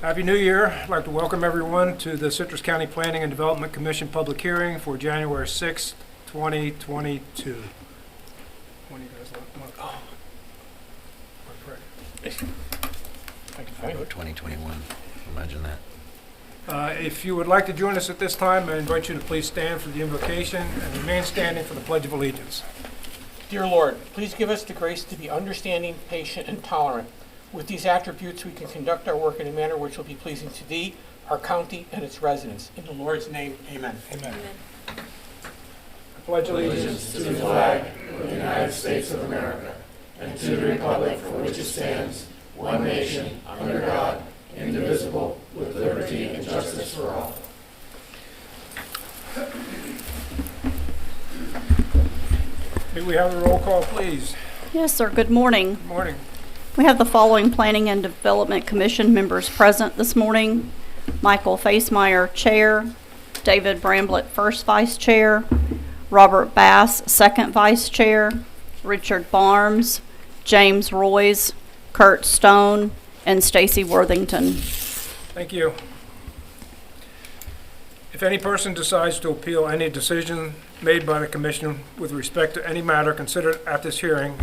Happy New Year. I'd like to welcome everyone to the Citrus County Planning and Development Commission public hearing for January 6th, 2022. When do you guys want? Oh. I can find it. 2021. Imagine that. If you would like to join us at this time, I invite you to please stand for the invocation and remain standing for the Pledge of Allegiance. Dear Lord, please give us the grace to be understanding, patient, and tolerant. With these attributes, we can conduct our work in a manner which will be pleasing to Thee, our county, and its residents. In the Lord's name, amen. Amen. I pledge allegiance to the flag of the United States of America and to the republic for which it stands, one nation, under God, indivisible, with liberty and justice for all. May we have a roll call, please? Yes, sir. Good morning. Good morning. We have the following Planning and Development Commission members present this morning. Michael Facemeyer, Chair. David Bramblett, First Vice Chair. Robert Bass, Second Vice Chair. Richard Barnes, James Royce, Kurt Stone, and Stacy Worthington. Thank you. If any person decides to appeal any decision made by the Commission with respect to any matter considered at this hearing,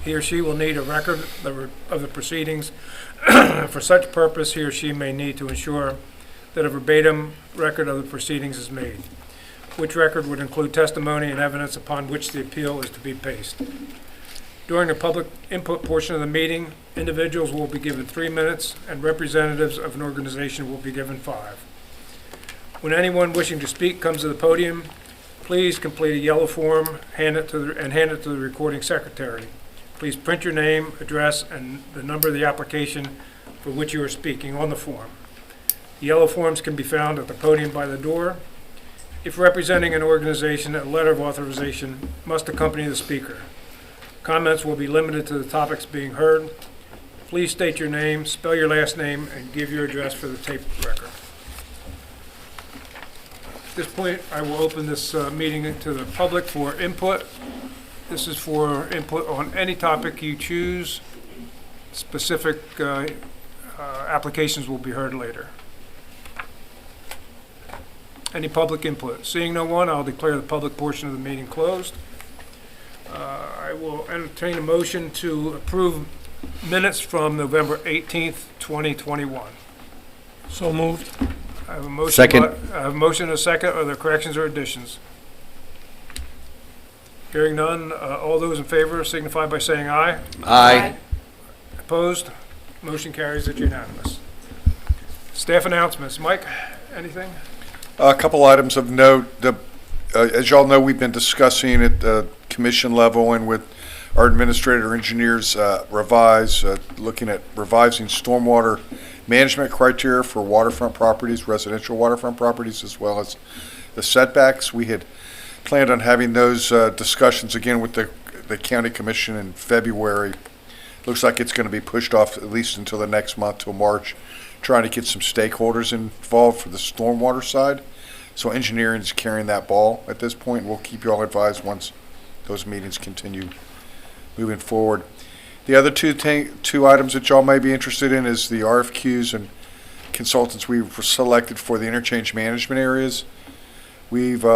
he or she will need a record of the proceedings. For such purpose, he or she may need to ensure that a verbatim record of the proceedings is made, which record would include testimony and evidence upon which the appeal is to be based. During the public input portion of the meeting, individuals will be given 3 minutes and representatives of an organization will be given 5. When anyone wishing to speak comes to the podium, please complete a yellow form, hand it to the recording secretary. Please print your name, address, and the number of the application for which you are speaking on the form. The yellow forms can be found at the podium by the door. If representing an organization, a letter of authorization must accompany the speaker. Comments will be limited to the topics being heard. Please state your name, spell your last name, and give your address for the tape record. At this point, I will open this meeting to the public for input. This is for input on any topic you choose. Specific applications will be heard later. Any public input? Seeing no one, I'll declare the public portion of the meeting closed. I will entertain a motion to approve minutes from November 18th, 2021. So moved. I have a motion. Second. I have a motion and a second. Are there corrections or additions? Hearing none, all those in favor signify by saying aye. Aye. Opposed? Motion carries. It's unanimous. Staff announcements. Mike, anything? A couple items of note. As y'all know, we've been discussing at the commission level and with our administrator engineers looking at revising stormwater management criteria for waterfront properties, residential waterfront properties, as well as the setbacks. We had planned on having those discussions again with the county commission in February. Looks like it's going to be pushed off at least until the next month, till March, trying to get some stakeholders involved for the stormwater side. So engineering is carrying that ball at this point. We'll keep you all advised once those meetings continue moving forward. The other two items that y'all may be interested in is the Rfqs and Consultants we've selected for the interchange management areas. We've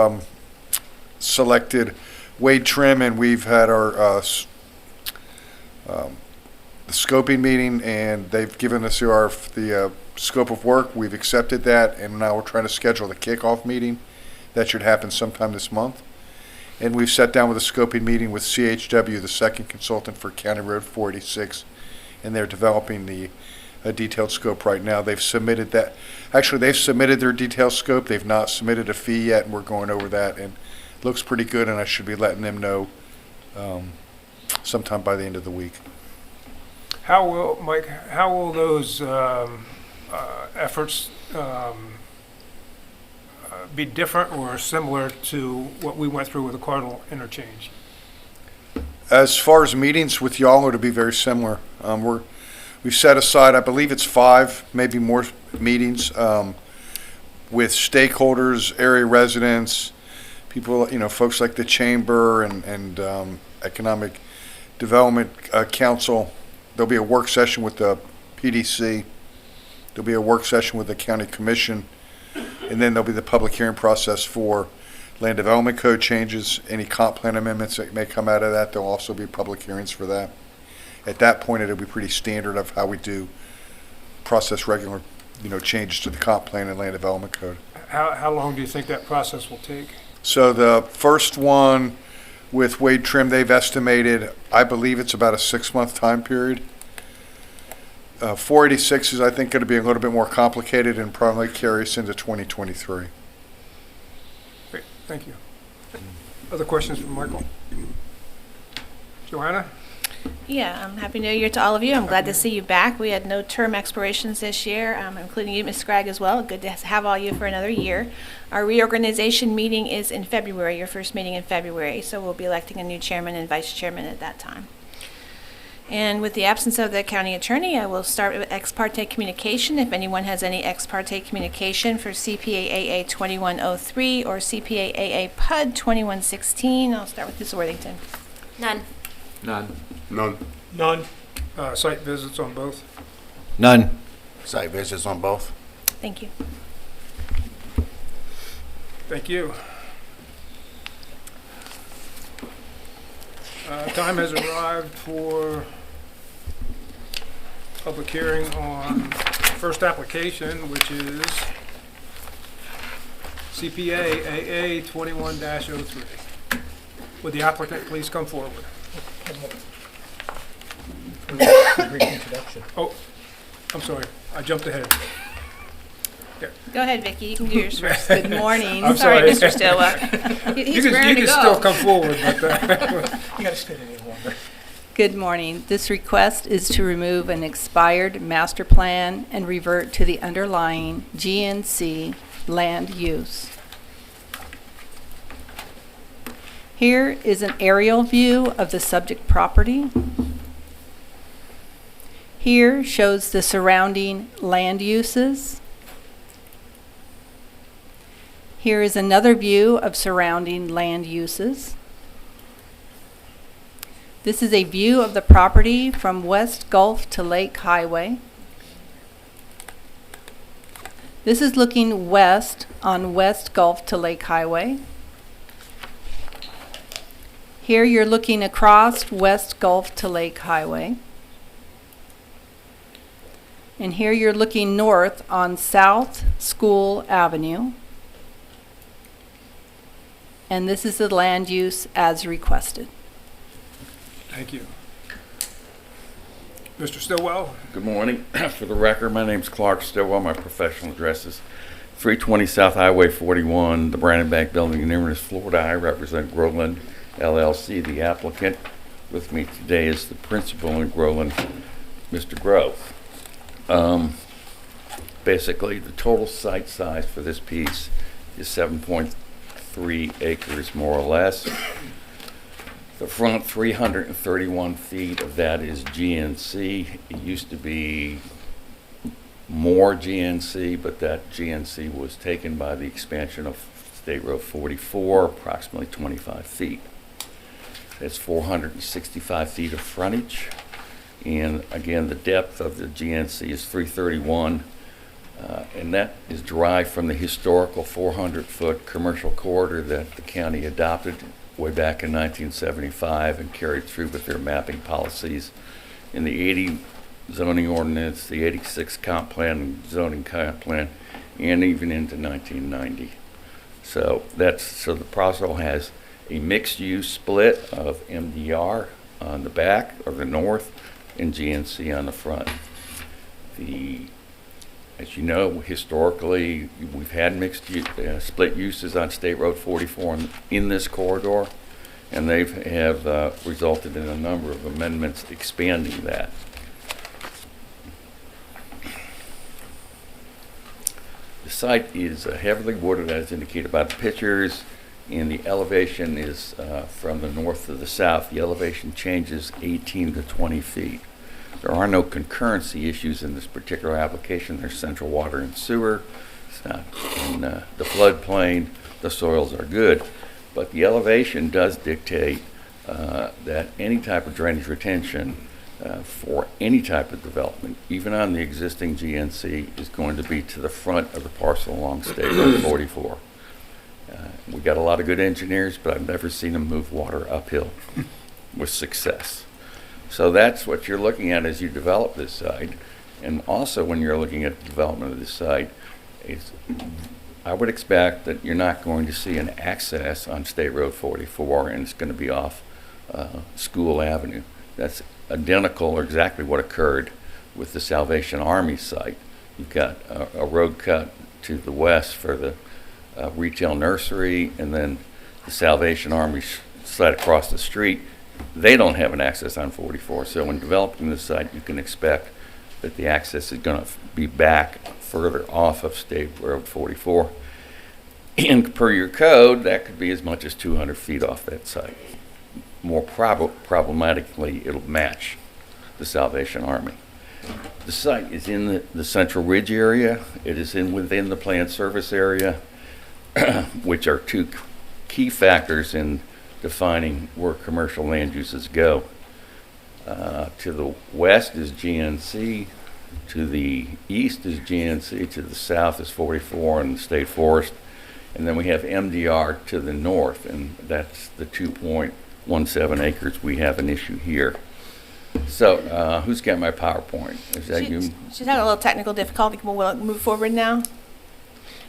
selected Wade Trim, and we've had our the scoping meeting, and they've given us the scope of work. We've accepted that, and now we're trying to schedule the kickoff meeting. That should happen sometime this month. And we've sat down with a scoping meeting with CHW, the second consultant for County Road 486, and they're developing a detailed scope right now. They've submitted that. Actually, they've submitted their detailed scope. They've not submitted a fee yet, and we're going over that, and it looks pretty good, and I should be letting them know sometime by the end of the week. Mike, how will those efforts be different or similar to what we went through with the Cardinal interchange? As far as meetings with y'all, it'll be very similar. We've set aside, I believe it's 5, maybe more meetings with stakeholders, area residents, people, folks like the Chamber and Economic Development Council. There'll be a work session with the PDC There'll be a work session with the county commission, and then there'll be the public hearing process for land development code changes, any comp plan amendments that may come out of that. There'll also be public hearings for that. At that point, it'll be pretty standard of how we do process regular, changes to the comp plan and land development code. How long do you think that process will take? So the first one with Wade Trim, they've estimated, I believe it's about a 6-month time period. 486 is, I think, going to be a little bit more complicated and probably carry us into 2023. Great, thank you. Other questions from Michael? Joanna? Yeah, Happy New Year to all of you. I'm glad to see you back. We had no term expirations this year, including you, Ms. Scragg, as well. Good to have all you for another year. Our reorganization meeting is in February, your first meeting in February, so we'll be electing a new chairman and vice chairman at that time. And with the absence of the county attorney, I will start with ex parte communication. If anyone has any ex parte communication for CPA-AA 2103 or CPA-AA PUD 2116, I'll start with Ms. Worthington. None. None. None. None. Site visits on both? None. Site visits on both. Thank you. Thank you. Time has arrived for public hearing on first application, which is CPA AA 21-03. Would the applicant please come forward? Brief introduction. Oh, I'm sorry, I jumped ahead. Go ahead, Vicki. You can do yours first. Good morning. I'm Sorry, sorry. Mr. Stillwell. He's raring You to can go. still come forward, but You gotta stay any longer. Good morning. This request is to remove an expired master plan and revert to the underlying GNC land use. Here is an aerial view of the subject property. Here shows the surrounding land uses. Here is another view of surrounding land uses. This is a view of the property from West Gulf to Lake Highway. This is looking west on West Gulf to Lake Highway. Here you're looking across West Gulf to Lake Highway. And here you're looking north on South School Avenue. And this is the land use as requested. thank you. Mr. Stillwell? Good morning. For the record, my name's Clark Stillwell. My professional address is 320 South Highway 41, the Brandon Bank Building in Inverness, Florida. I represent Groveland LLC, the applicant. With me today is the principal in Groveland, Mr. Grove. Basically, the total site size for this piece is 7.3 acres, more or less. The front 331 feet of that is GNC. It used to be more GNC, but that GNC was taken by the expansion of State Road 44, approximately 25 feet. It's 465 feet of frontage. And again, the depth of the GNC is 331, and that is derived from the historical 400-foot commercial corridor that the county adopted way back in 1975 and carried through with their mapping policies in the 80 zoning ordinance, the 86 comp plan, zoning comp plan, and even into 1990. So the parcel has a mixed-use split of MDR on the back or the north and GNC on the front. As you know, historically, we've had split uses on State Road 44 in this corridor, and they have resulted in a number of amendments expanding that. The site is heavily wooded, as indicated by the pictures, and the elevation is from the north to the south. The elevation changes 18 to 20 feet. There are no concurrency issues in this particular application. There's central water and sewer. It's not in the floodplain. The soils are good. But the elevation does dictate that any type of drainage retention for any type of development, even on the existing GNC, is going to be to the front of the parcel along State Road 44. We got a lot of good engineers, but I've never seen them move water uphill with success. So that's what you're looking at as you develop this site. And also when you're looking at the development of this site, I would expect that you're not going to see an access on State Road 44 and it's going to be off School Avenue. That's identical or exactly what occurred with the Salvation Army site. You've got a road cut to the west for the retail nursery, and then the Salvation Army site across the street. They don't have an access on 44, so when developing the site, you can expect that the access is going to be back further off of State Road 44. And per your code, that could be as much as 200 feet off that site. More problematically, it'll match the Salvation Army. The site is in the Central Ridge area. It is within the planned service area, which are two key factors in defining where commercial land uses go. To the west is GNC, to the east is GNC, to the south is 44 and the state forest, and then we have MDR to the north, and that's the 2.17 acres we have an issue here. So who's got my PowerPoint? Is that you? She's had a little technical difficulty. We'll move forward now.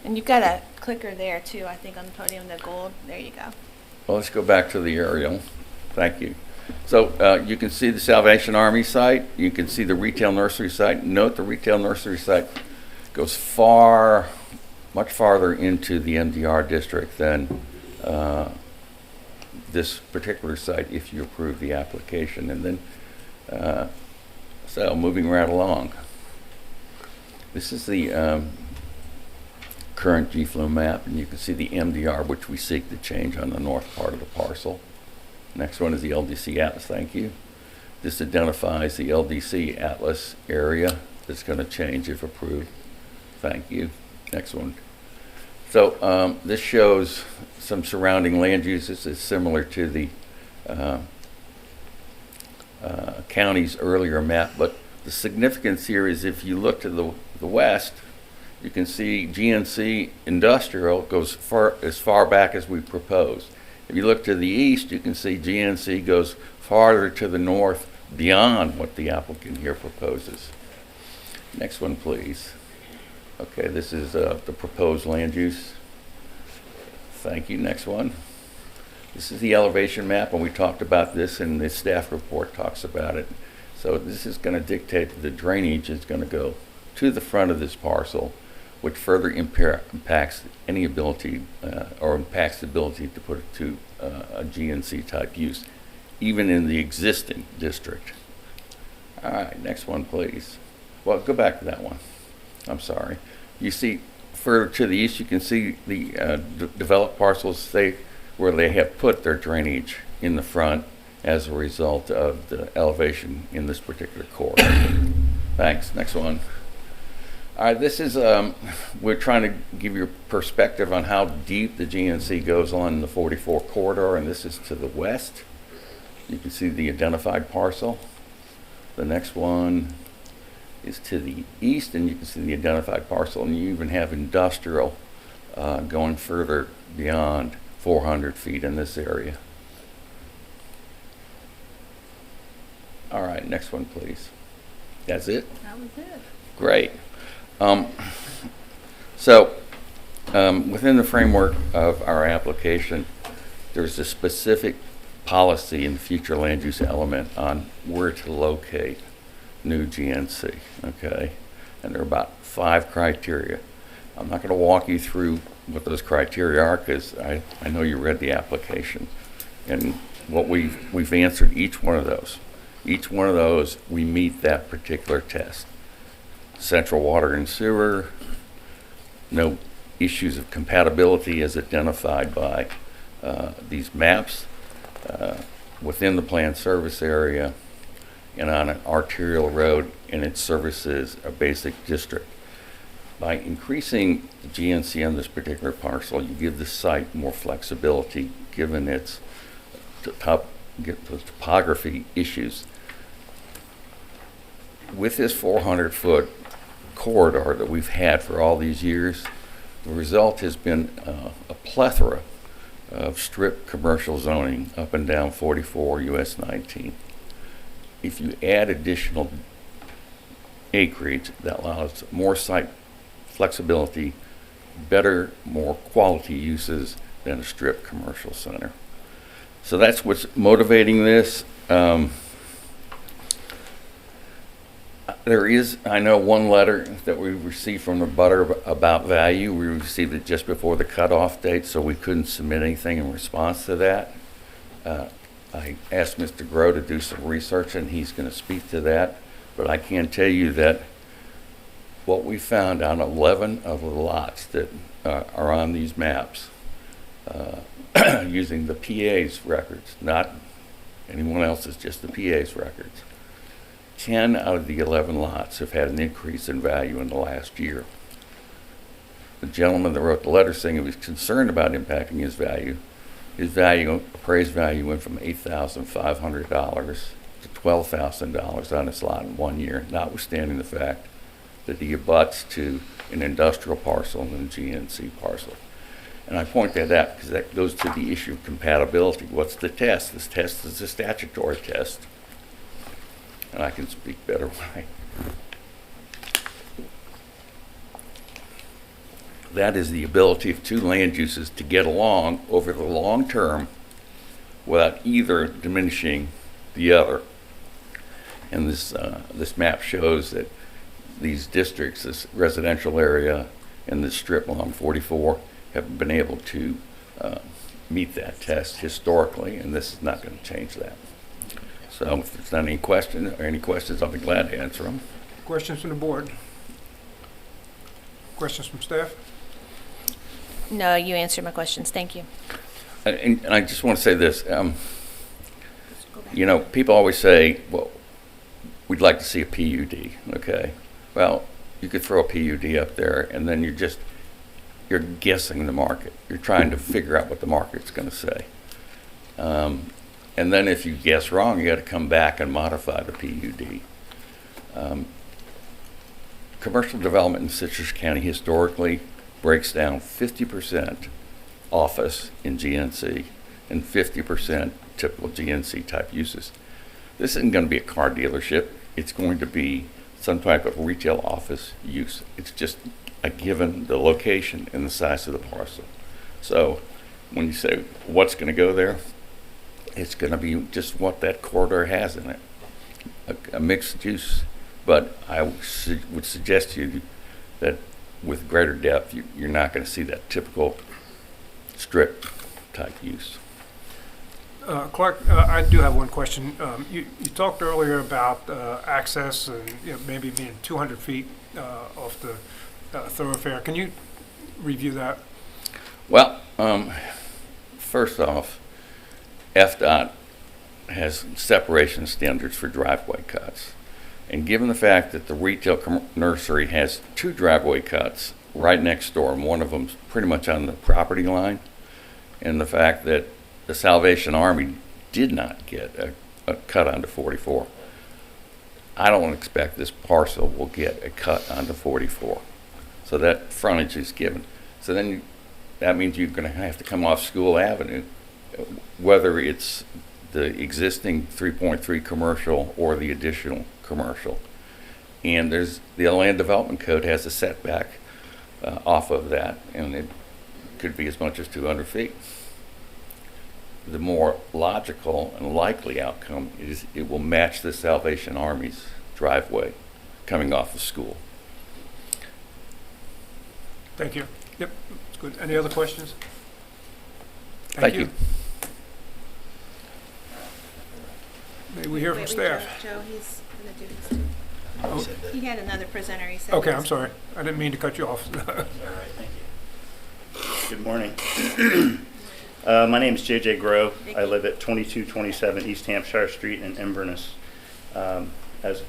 And you've got a clicker there too, I think, on the podium, the gold. There you go. Well, let's go back to the aerial. Thank you. So you can see the Salvation Army site. You can see the retail nursery site. Note the retail nursery site goes much farther into the MDR district than this particular site if you approve the application. And then, so moving right along. This is the current GFLO map, and you can see the MDR, which we seek to change on the north part of the parcel. Next one is the LDC Atlas, thank you. This identifies the LDC Atlas area that's going to change if approved. Thank you. Next one. So this shows some surrounding land uses. It's similar to the county's earlier map, but the significance here is if you look to the west, you can see GNC industrial goes as far back as we proposed. If you look to the east, you can see GNC goes farther to the north beyond what the applicant here proposes. Next one, please. Okay, this is the proposed land use. Thank you. Next one. This is the elevation map, and we talked about this, and the staff report talks about it. So this is going to dictate that the drainage is going to go to the front of this parcel, which further impacts any ability or impacts the ability to put it to a GNC type use, even in the existing district. All right, next one, please. Well, go back to that one. I'm sorry. You see further to the east, you can see the developed parcels where they have put their drainage in the front as a result of the elevation in this particular corridor. Thanks. Next one. All right, this is, we're trying to give you a perspective on how deep the GNC goes on the 44 corridor, and this is to the west. You can see the identified parcel. The next one is to the east, and you can see the identified parcel, and you even have industrial going further beyond 400 feet in this area. All right, next one, please. That's it? That was it. Great. Within the framework of our application, there's a specific policy and future land use element on where to locate new GNC, okay? And there are about 5 criteria. I'm not going to walk you through what those criteria are because I know you read the application. And what we've answered each one of those. Each one of those, we meet that particular test. Central water and sewer, no issues of compatibility as identified by these maps within the planned service area and on an arterial road, and it services a basic district. By increasing the GNC on this particular parcel, you give the site more flexibility given its topography issues. with this 400-foot corridor that we've had for all these years, the result has been a plethora of strip commercial zoning up and down 44 US 19. If you add additional acreage, that allows more site flexibility, better, more quality uses than a strip commercial center. So that's what's motivating this. There is, I know, one letter that we received from the butter about value. We received it just before the cutoff date, so we couldn't submit anything in response to that. I asked Mr. Grow to do some research, and he's going to speak to that. But I can tell you that what we found on 11 of the lots that are on these maps, using the PA's records, not anyone else's, just the PA's records, 10 out of the 11 lots have had an increase in value in the last year. The gentleman that wrote the letter saying he was concerned about impacting his value, appraised value went from $8,500 to $12,000 on his lot in 1 year, notwithstanding the fact that he abuts to an industrial parcel and a GNC parcel. And I point that out because that goes to the issue of compatibility. What's the test? This test is a statutory test. And I can speak better when I... That is the ability of two land uses to get along over the long term without either diminishing the other. And this map shows that these districts, this residential area and this strip along 44, have been able to meet that test historically, and this is not going to change that. So if there's not any questions, I'll be glad to answer them. Questions from the board? Questions from staff? No, you answered my questions. Thank you. And I just want to say this. You know, people always say, well, we'd like to see a PUD, okay? Well, you could throw a PUD up there, and then you're guessing the market. You're trying to figure out what the market's going to say. And then if you guess wrong, you got to come back and modify the PUD. Commercial development in Citrus County historically breaks down 50% office in GNC and 50% typical GNC type uses. This isn't going to be a car dealership. It's going to be some type of retail office use. It's just a given the location and the size of the parcel. So when you say what's going to go there, it's going to be just what that corridor has in it, a mixed use. But I would suggest to you that with greater depth, you're not going to see that typical strip type use. Clark, I do have one question. You talked earlier about access and maybe being 200 feet off the thoroughfare. Can you review that? Well, first off, FDOT has separation standards for driveway cuts. And given the fact that the retail nursery has 2 driveway cuts right next door, and one of them's pretty much on the property line, and the fact that the Salvation Army did not get a cut onto 44, I don't expect this parcel will get a cut onto 44. So that frontage is given. So then that means you're going to have to come off School Avenue, whether it's the existing 3.3 commercial or the additional commercial. And there's the Land Development Code has a setback off of that, and it could be as much as 200 feet. The more logical and likely outcome is it will match the Salvation Army's driveway coming off of School. Thank you. Yep, that's good. Any other questions? Thank you. May we hear from staff? Joe, he's going to do this too. Oh, He had another presenter, he said. okay, I'm sorry. I didn't mean to cut you off. All right, thank you. Good morning. My name is J.J. Grove. I live at 2227 East Hampshire Street in Inverness. As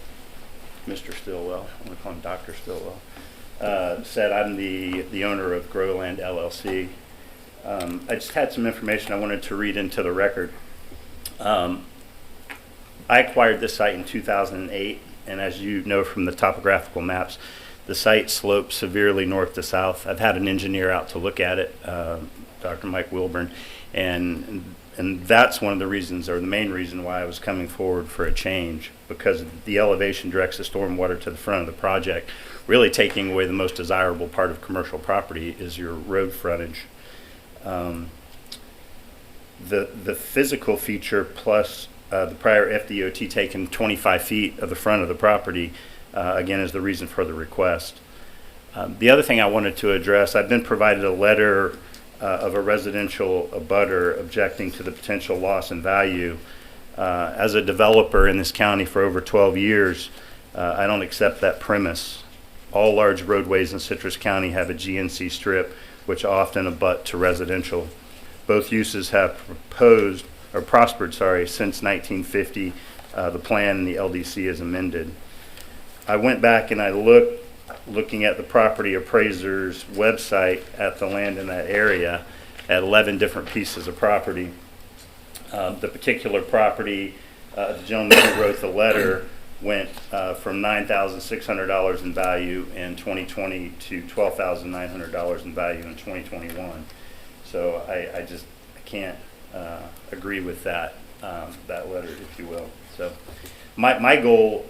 Mr. Stillwell, I'm going to call him Dr. Stillwell, said, I'm the owner of Growland LLC. I just had some information I wanted to read into the record. I acquired this site in 2008. And as you know from the topographical maps, the site slopes severely north to south. I've had an engineer out to look at it, Dr. Mike Wilburn, and that's one of the reasons, or the main reason, why I was coming forward for a change, because the elevation directs the stormwater to the front of the project, really taking away the most desirable part of commercial property is your road frontage. The physical feature plus the prior FDOT taking 25 feet of the front of the property, again, is the reason for the request. The other thing I wanted to address, I've been provided a letter of a residential abutter objecting to the potential loss in value. As a developer in this county for over 12 years, I don't accept that premise. All large roadways in Citrus County have a GNC strip, which often abut to residential. Both uses have prospered since 1950. The plan and the LDC is amended. I went back and I looking at the property appraiser's website at the land in that area at 11 different pieces of property. The particular property, the gentleman who wrote the letter went from $9,600 in value in 2020 to $12,900 in value in 2021. So I can't agree with that letter, if you will. So my goal,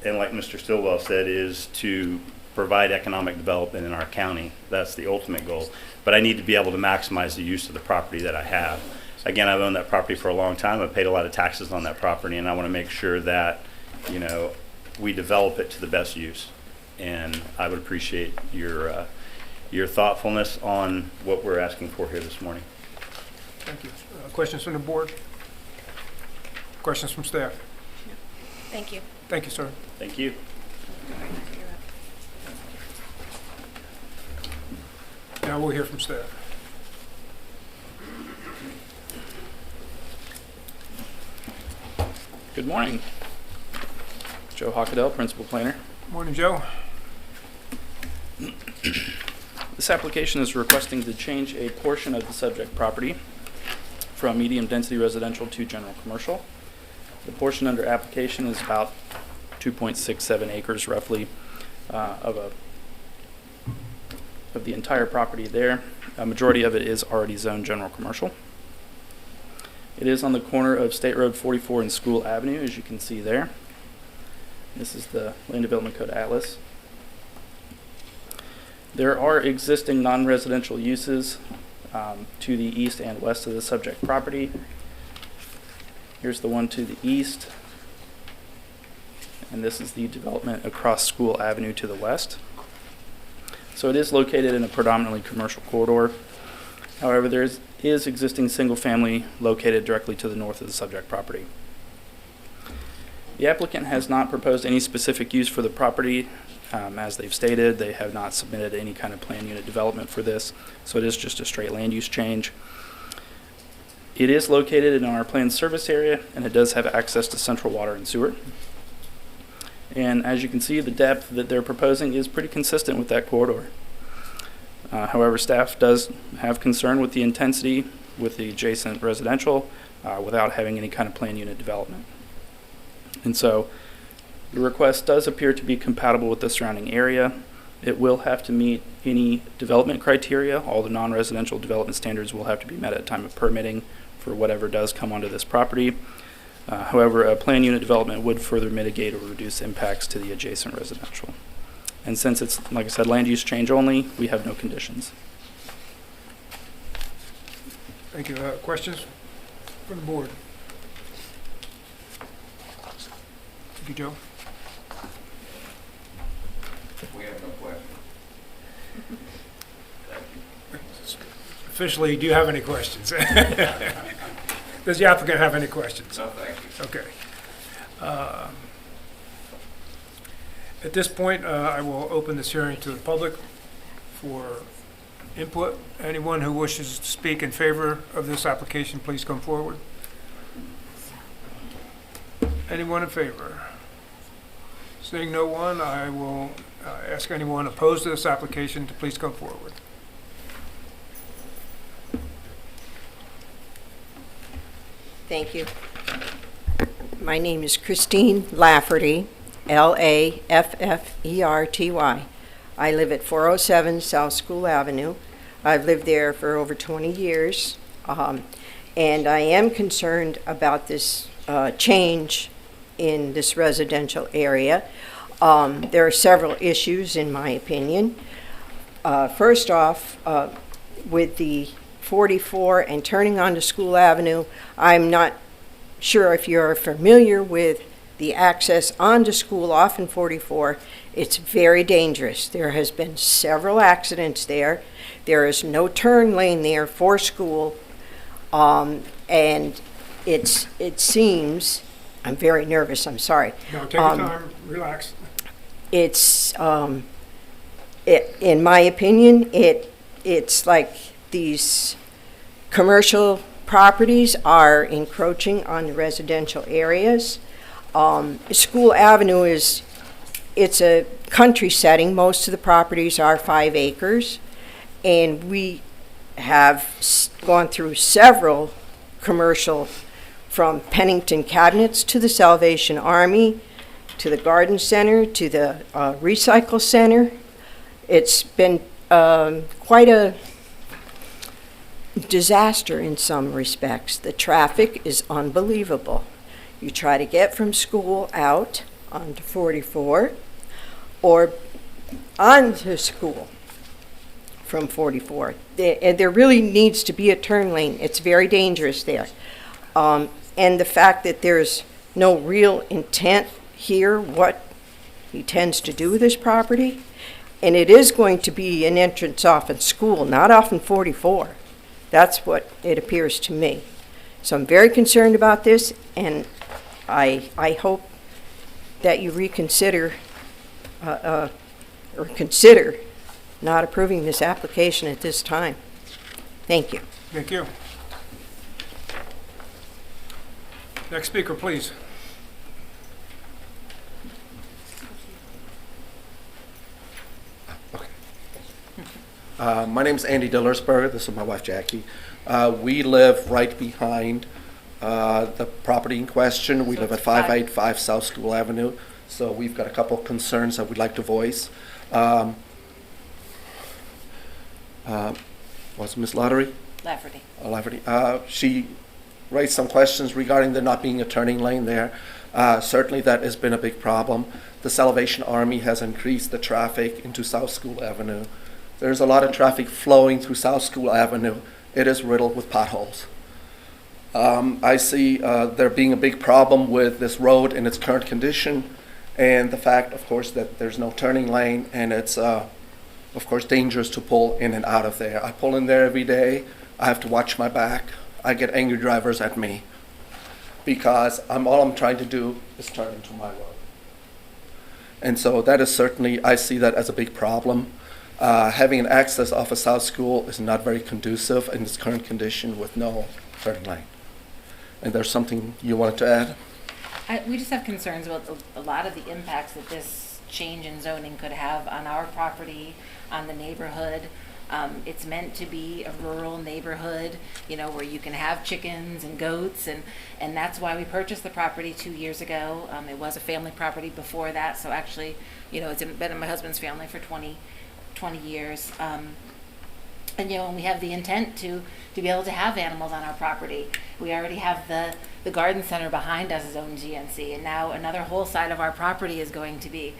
and like Mr. Stillwell said, is to provide economic development in our county. That's the ultimate goal. But I need to be able to maximize the use of the property that I have. Again, I've owned that property for a long time. I've paid a lot of taxes on that property, and I want to make sure that, we develop it to the best use. And I would appreciate your thoughtfulness on what we're asking for here this morning. Thank you. Questions from the board? Questions from staff? Thank you. Thank you, sir. Thank you. Now we'll hear from staff. Good morning. Joe Hockadell, Principal Planner. Morning, Joe. This application is requesting to change a portion of the subject property from medium-density residential to general commercial. The portion under application is about 2.67 acres, roughly, of the entire property there. A majority of it is already zoned general commercial. It is on the corner of State Road 44 and School Avenue, as you can see there. This is the Land Development Code Atlas. There are existing non-residential uses to the east and west of the subject property. Here's the one to the east, and this is the development across School Avenue to the west. So it is located in a predominantly commercial corridor. However, there is existing single family located directly to the north of the subject property. The applicant has not proposed any specific use for the property. As they've stated, they have not submitted any kind of plan unit development for this, so it is just a straight land use change. It is located in our planned service area, and it does have access to central water and sewer. And as you can see, the depth that they're proposing is pretty consistent with that corridor. However, staff does have concern with the intensity with the adjacent residential without having any kind of plan unit development. And so the request does appear to be compatible with the surrounding area. It will have to meet any development criteria. All the non-residential development standards will have to be met at time of permitting for whatever does come onto this property. However, a plan unit development would further mitigate or reduce impacts to the adjacent residential. And since it's, like I said, land use change only, we have no conditions. Thank you. Questions from the board? Thank you, Joe. We have no questions. Officially, do you have any questions? Does the applicant have any questions? No, thank you. Okay. At this point, I will open this hearing to the public for input. Anyone who wishes to speak in favor of this application, please come forward. Anyone in favor? Seeing no one, I will ask anyone opposed to this application to please come forward. Thank you. My name is Christine Lafferty, Lafferty. I live at 407 South School Avenue. I've lived there for over 20 years, and I am concerned about this change in this residential area. There are several issues, in my opinion. First off, with the 44 and turning onto School Avenue, I'm not sure if you're familiar with the access onto school off in 44. It's very dangerous. There has been several accidents there. There is no turn lane there for school, and it seems, I'm very nervous, I'm sorry. No, take your time, relax. It's, in my opinion, it's like these commercial properties are encroaching on the residential areas. School Avenue it's a country setting. Most of the properties are 5 acres, and we have gone through several commercial, from Pennington Cabinets to the Salvation Army, to the Garden Center, to the Recycle Center. It's been quite a disaster in some respects. The traffic is unbelievable. You try to get from school out onto 44 or onto school from 44. There really needs to be a turn lane. It's very dangerous there. And the fact that there's no real intent here, what he intends to do with this property, and it is going to be an entrance off in school, not off in 44. That's what it appears to me. So I'm very concerned about this, and I hope that you reconsider or consider not approving this application at this time. Thank you. Thank you. Next speaker, please. My name's Andy Dillersberger. This is my wife, Jackie. We live right behind the property in question. We live at 585 South School Avenue. So we've got a couple of concerns that we'd like to voice. Was Ms. Lottery? Lafferty. Lafferty. She raised some questions regarding there not being a turning lane there. Certainly that has been a big problem. The Salvation Army has increased the traffic into South School Avenue. There's a lot of traffic flowing through South School Avenue. It is riddled with potholes. I see there being a big problem with this road in its current condition, and the fact, of course, that there's no turning lane, and it's, of course, dangerous to pull in and out of there. I pull in there every day. I have to watch my back. I get angry drivers at me because all I'm trying to do is turn into my road. And so that is certainly, I see that as a big problem. Having an access off of South School is not very conducive in its current condition with no turning lane. And there's something you wanted to add? We just have concerns about a lot of the impacts that this change in zoning could have on our property, on the neighborhood. It's meant to be a rural neighborhood, where you can have chickens and goats, and that's why we purchased the property 2 years ago. It was a family property before that, so actually, it's been in my husband's family for 20 years. And we have the intent to be able to have animals on our property. We already have the garden center behind us zoned GNC, and now another whole side of our property is going to be,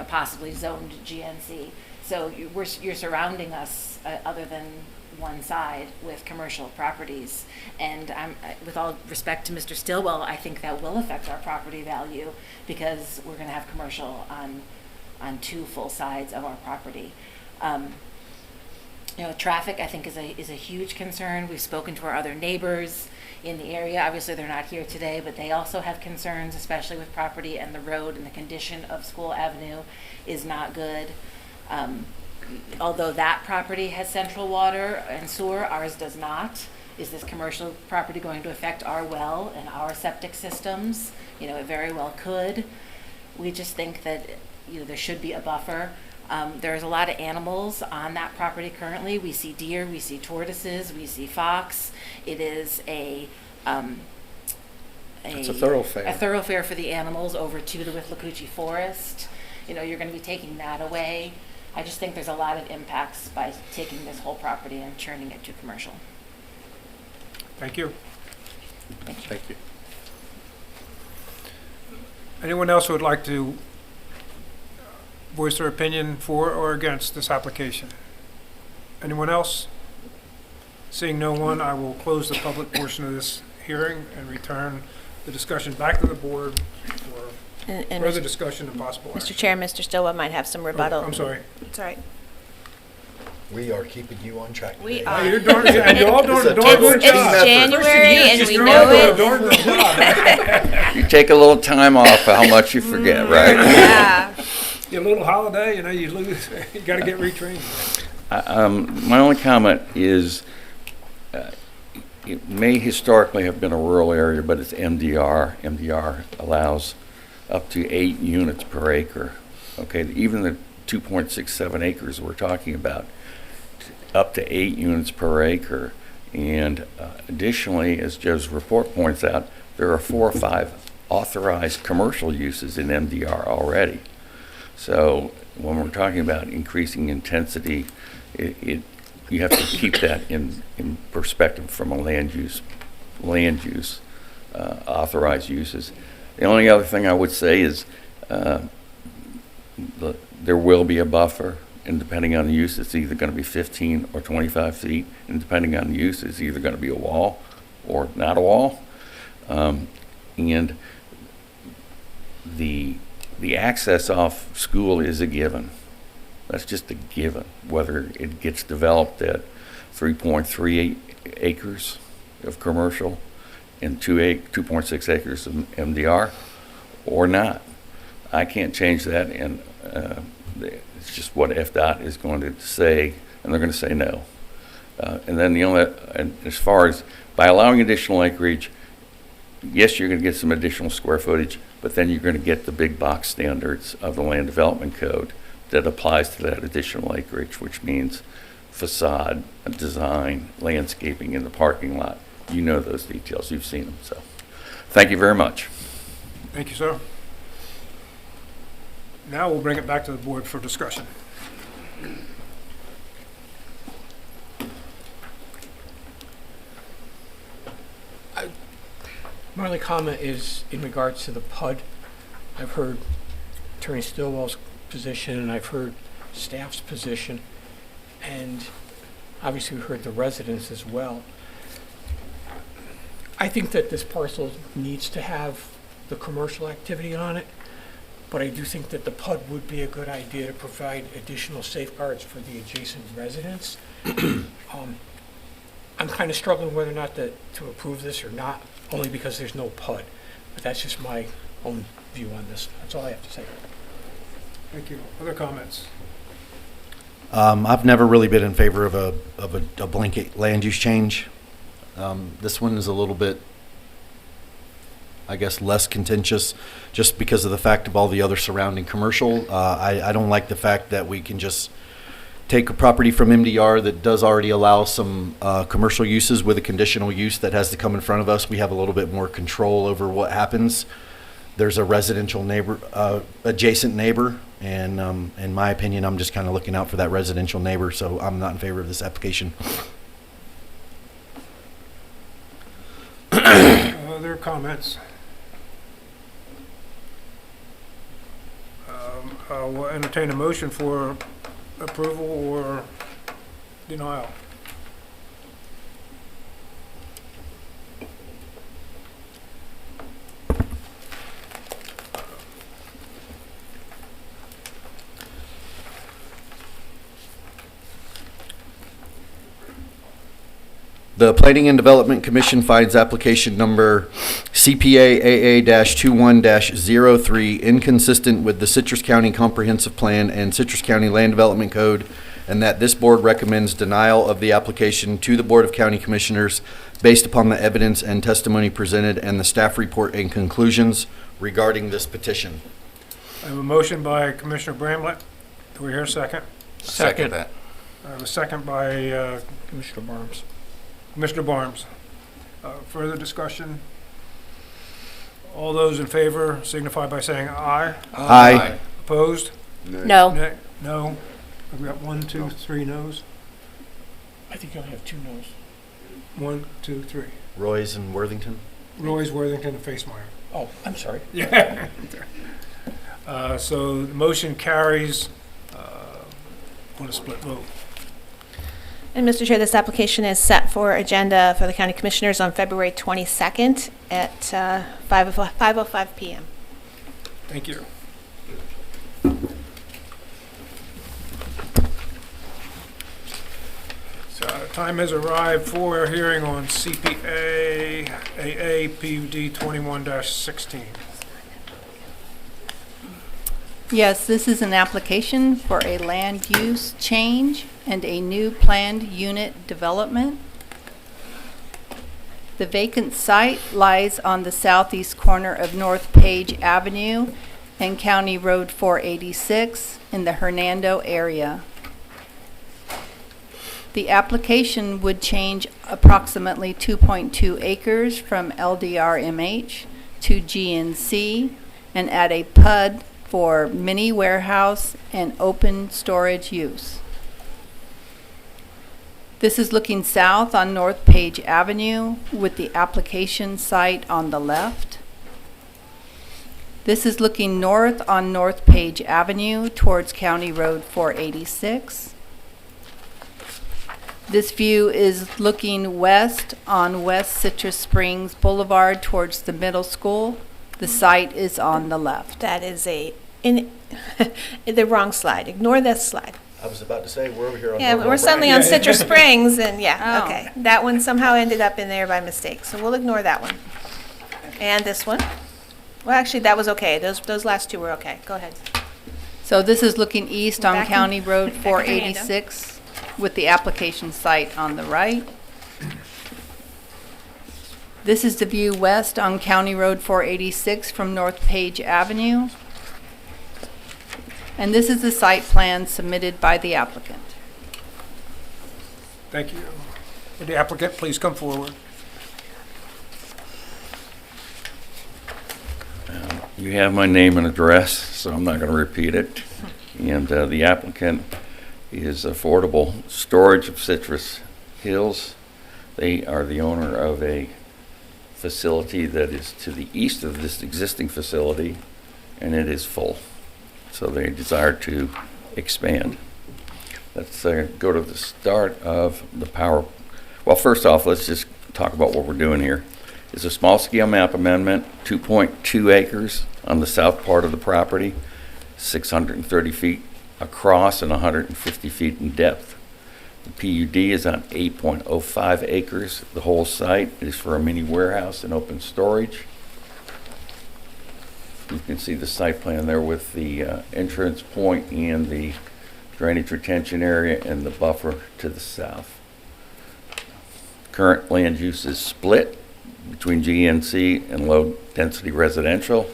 possibly zoned GNC. So you're surrounding us, other than one side, with commercial properties. And with all respect to Mr. Stillwell, I think that will affect our property value because we're going to have commercial on two full sides of our property. Traffic, I think, is a huge concern. We've spoken to our other neighbors in the area. Obviously, they're not here today, but they also have concerns, especially with property and the road, and the condition of School Avenue is not good. Although that property has central water and sewer, ours does not. Is this commercial property going to affect our well and our septic systems? It very well could. We just think that there should be a buffer. There's a lot of animals on that property currently. We see deer, we see tortoises, we see fox. It is It's a thoroughfare. a thoroughfare for the animals over to the Withlacoochee Forest. You know, you're going to be taking that away. I just think there's a lot of impacts by taking this whole property and turning it to commercial. Thank you. Thank you. Anyone else who would like to voice their opinion for or against this application? Anyone else? Seeing no one, I will close the public portion of this hearing and return the discussion back to the board for And further discussion and possible Mr. action. Chair, Mr. Stillwell might have some rebuttal. I'm sorry. It's all right. We are keeping you on track. We today. are. You're doing, and you're all doing a darn good It's job. January and we You're all know doing a it. darn good job. You take a little time off, how much you forget, right? Yeah. Your little holiday, you know, you lose, you gotta get retrained. My only comment is, it may historically have been a rural area, but it's MDR. MDR allows up to 8 units per acre. Okay, even the 2.67 acres we're talking about, up to 8 units per acre. And additionally, as Joe's report points out, there are 4 or 5 authorized commercial uses in MDR already. So when we're talking about increasing intensity, you have to keep that in perspective from a land use authorized uses. The only other thing I would say is there will be a buffer, and depending on the use, it's either going to be 15 or 25 feet, and depending on the use, it's either going to be a wall or not a wall. And the access off school is a given. That's just a given, whether it gets developed at 3.38 acres of commercial and 2.6 acres of MDR or not. I can't change that, and it's just what FDOT is going to say, and they're going to say no. And then and as far as by allowing additional acreage, yes, you're going to get some additional square footage, but then you're going to get the big box standards of the Land Development Code that applies to that additional acreage, which means facade, design, landscaping in the parking lot. You know those details. You've seen them. So thank you very much. Thank you, sir. Now we'll bring it back to the board for discussion. My only comment is in regards to the PUD. I've heard Attorney Stillwell's position, and I've heard staff's position, and obviously we've heard the residents as well. I think that this parcel needs to have the commercial activity on it, but I do think that the PUD would be a good idea to provide additional safeguards for the adjacent residents. I'm kind of struggling whether or not to approve this or not, only because there's no PUD, but that's just my own view on this. That's all I have to say. Thank you. Other comments? I've never really been in favor of a blanket land use change. This one is a little bit, I guess, less contentious just because of the fact of all the other surrounding commercial. I don't like the fact that we can just take a property from MDR that does already allow some commercial uses with a conditional use that has to come in front of us. We have a little bit more control over what happens. There's a residential neighbor, adjacent neighbor, and in my opinion, I'm just kind of looking out for that residential neighbor, so I'm not in favor of this application. Other comments? I will entertain a motion for approval or denial. The Planning and Development Commission finds application number CPA AA-21-03 inconsistent with the Citrus County Comprehensive Plan and Citrus County Land Development Code, and that this board recommends denial of the application to the Board of County Commissioners based upon the evidence and testimony presented and the staff report and conclusions regarding this petition. I have a motion by Commissioner Bramlett. Do we hear a second? Second that. I have a second by Commissioner Barnes. Commissioner Barnes. Further discussion? All those in favor signify by saying aye. Aye. Opposed? No. Nay? No. I've got 1, 2, 3 noes. I think you only have 2 no's. 1, 2, 3. Roy's and Worthington? Roy's, Worthington, and Facemeyer. Oh, I'm sorry. Yeah. So the motion carries on a split vote. And Mr. Chair, this application is set for agenda for the County Commissioners on February 22nd at 5:05 PM. Thank you. So time has arrived for a hearing on CPA AA PUD 21-16. Yes, this is an application for a land use change and a new planned unit development. The vacant site lies on the southeast corner of North Page Avenue and County Road 486 in the Hernando area. The application would change approximately 2.2 acres from LDRMH to GNC and add a PUD for mini warehouse and open storage use. This is looking south on North Page Avenue with the application site on the left. This is looking north on North Page Avenue towards County Road 486. This view is looking west on West Citrus Springs Boulevard towards the middle school. The site is on the left. That is the wrong slide. Ignore this slide. I was about to say, we're over here on. Yeah, we're suddenly on Citrus Springs, and Oh. okay. That one somehow ended up in there by mistake, so we'll ignore that one. And this one. Well, actually, that was okay. Those last two were okay. Go ahead. So this is looking east on Back in- County Road back in Hernando. 486 with the application site on the right. This is the view west on County Road 486 from North Page Avenue. And this is the site plan submitted by the applicant. Thank you. Would the applicant please come forward? You have my name and address, so I'm not going to repeat it. And the applicant is Affordable Storage of Citrus Hills. They are the owner of a facility that is to the east of this existing facility, and it is full. So they desire to expand. Let's go to the start of the power. Well, first off, let's just talk about what we're doing here. It's a small-scale map amendment, 2.2 acres on the south part of the property, 630 feet across and 150 feet in depth. The PUD is on 8.05 acres. The whole site is for a mini warehouse and open storage. You can see the site plan there with the entrance point and the drainage retention area and the buffer to the south. Current land use is split between GNC and low-density residential.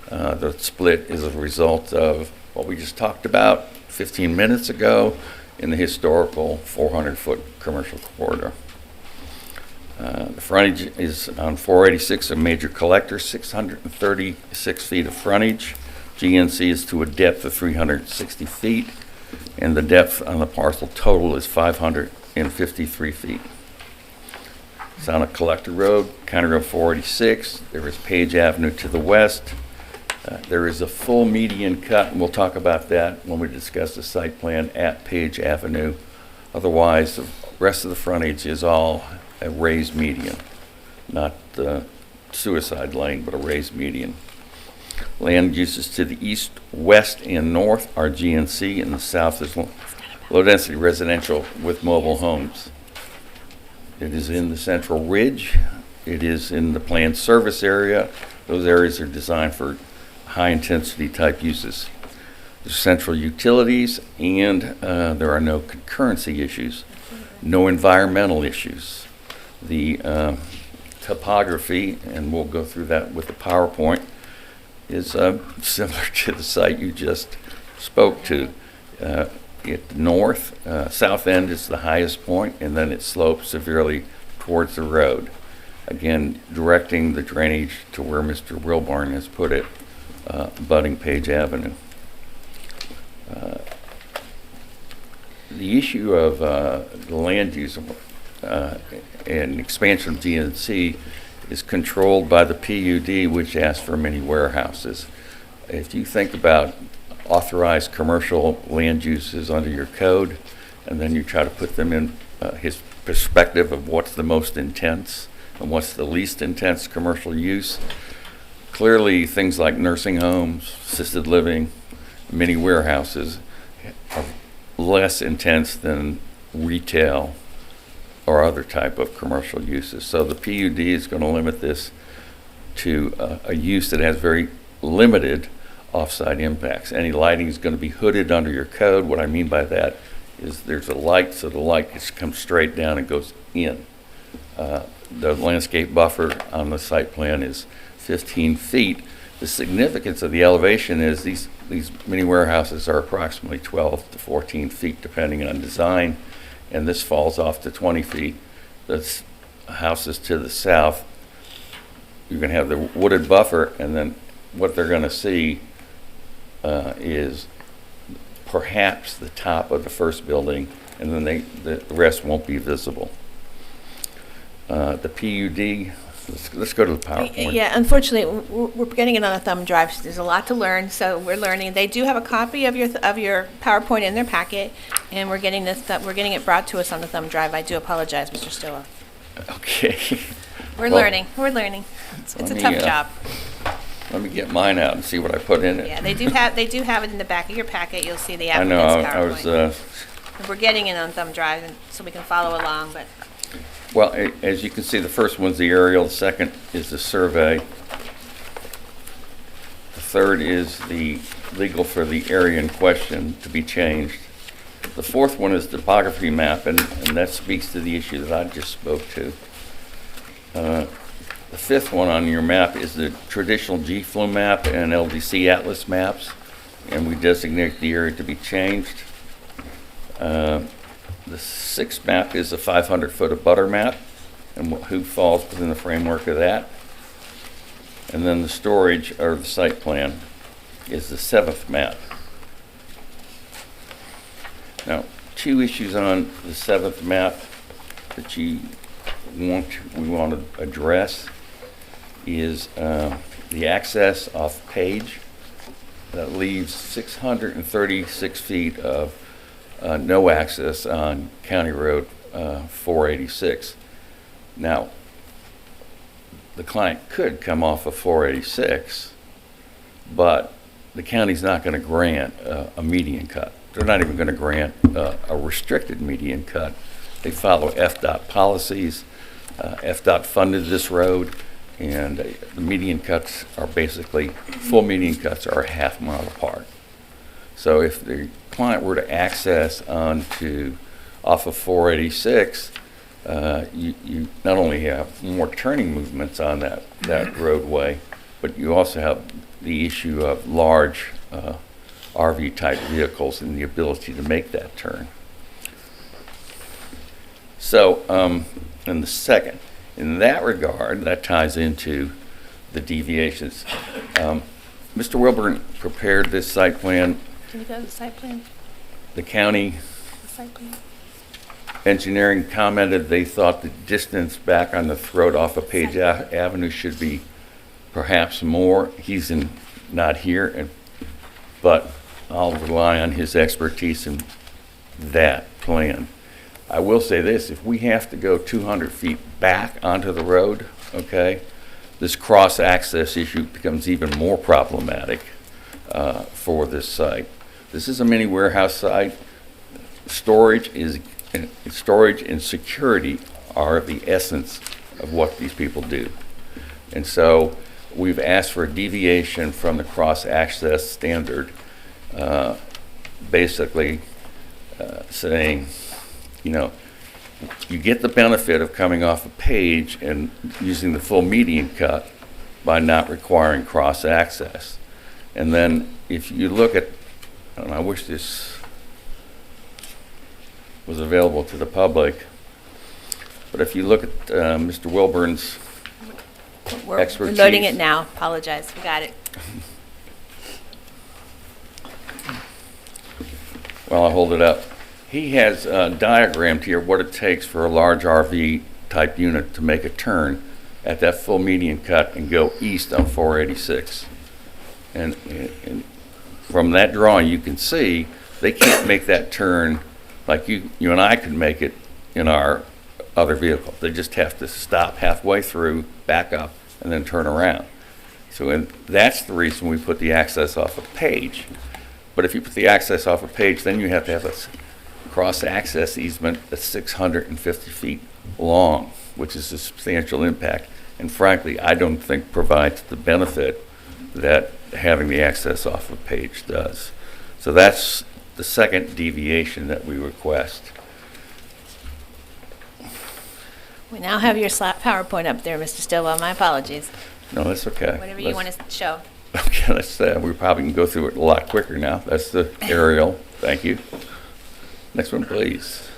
The split is a result of what we just talked about 15 minutes ago in the historical 400-foot commercial corridor. The frontage is on 486, a major collector, 636 feet of frontage. GNC is to a depth of 360 feet, and the depth on the parcel total is 553 feet. It's on a collector road, County Road 486. There is Page Avenue to the west. There is a full median cut, and we'll talk about that when we discuss the site plan at Page Avenue. Otherwise, the rest of the frontage is all a raised median, not suicide lane, but a raised median. Land uses to the east, west, and north are GNC, and the south is low-density residential with mobile homes. It is in the central ridge. It is in the planned service area. Those areas are designed for high-intensity type uses. There's central utilities, and there are no concurrency issues, no environmental issues. The topography, and we'll go through that with the PowerPoint, is similar to the site you just spoke to. At the north, south end is the highest point, and then it slopes severely towards the road. Again, directing the drainage to where Mr. Wilburn has put it, abutting Page Avenue. The issue of the land use and expansion of DNC is controlled by the PUD, which asks for many warehouses. If you think about authorized commercial land uses under your code, and then you try to put them in his perspective of what's the most intense and what's the least intense commercial use, clearly things like nursing homes, assisted living, many warehouses are less intense than retail or other type of commercial uses. So the PUD is going to limit this to a use that has very limited off-site impacts. Any lighting is going to be hooded under your code. What I mean by that is there's a light, so the light just comes straight down and goes in. The landscape buffer on the site plan is 15 feet. The significance of the elevation is these mini warehouses are approximately 12 to 14 feet depending on design, and this falls off to 20 feet. The houses to the south, you're going to have the wooded buffer, and then what they're going to see is perhaps the top of the first building, and then the rest won't be visible. The PUD, let's go to the PowerPoint. Yeah, unfortunately, we're getting it on a thumb drive. There's a lot to learn, so we're learning. They do have a copy of your PowerPoint in their packet, and we're getting it brought to us on the thumb drive. I do apologize, Mr. Stilwell. Okay. We're learning. We're learning. It's a tough job. Let me get mine out and see what I put in it. Yeah, they do have it in the back of your packet. You'll see the I know. applicant's PowerPoint. I was. We're getting it on thumb drive, so we can follow along. But Well, as you can see, the first one's the aerial. The second is the survey. The third is the legal for the area in question to be changed. The fourth one is the topography map, and that speaks to the issue that I just spoke to. The fifth one on your map is the traditional G-flow map and LDC Atlas maps, and we designate the area to be changed. The sixth map is a 500-foot of butter map, and who falls within the framework of that. And then the storage, or the site plan, is the seventh map. Now, two issues on the seventh map that we want to address is the access off Page that leaves 636 feet of no access on County Road 486. Now, the client could come off of 486, but the county's not going to grant a median cut. They're not even going to grant a restricted median cut. They follow FDOT policies. FDOT funded this road, and the median cuts are basically, full median cuts are a half mile apart. So if the client were to access onto off of 486, you not only have more turning movements on that roadway, but you also have the issue of large RV type vehicles and the ability to make that turn. So, and the second, in that regard, that ties into the deviations. Mr. Wilburn prepared this site plan. can you go to the site plan? The county The site plan. engineering commented they thought the distance back on the throat off of Page Avenue should be perhaps more. He's not here, but I'll rely on his expertise in that plan. I will say this, if we have to go 200 feet back onto the road, okay, this cross-access issue becomes even more problematic for this site. This is a mini warehouse site. Storage and security are the essence of what these people do. And so we've asked for a deviation from the cross-access standard, basically saying, you know, you get the benefit of coming off a Page and using the full median cut by not requiring cross-access. And then if you look at, and I wish this was available to the public, but if you look at Mr. Wilburn's We're expertise. loading it now. Apologize. We got it. Well, I'll hold it up. He has diagrammed here what it takes for a large RV type unit to make a turn at that full median cut and go east on 486. And from that drawing, you can see they can't make that turn like you and I could make it in our other vehicle. They just have to stop halfway through, back up, and then turn around. So that's the reason we put the access off a page. But if you put the access off a page, then you have to have a cross-access easement that's 650 feet long, which is a substantial impact. And frankly, I don't think provides the benefit that having the access off a page does. So that's the second deviation that we request. We now have your PowerPoint up there, Mr. Stillwell. My apologies. No, that's okay. Whatever you want to show. Okay, we probably can go through it a lot quicker now. That's the aerial. Thank you. Next one, please.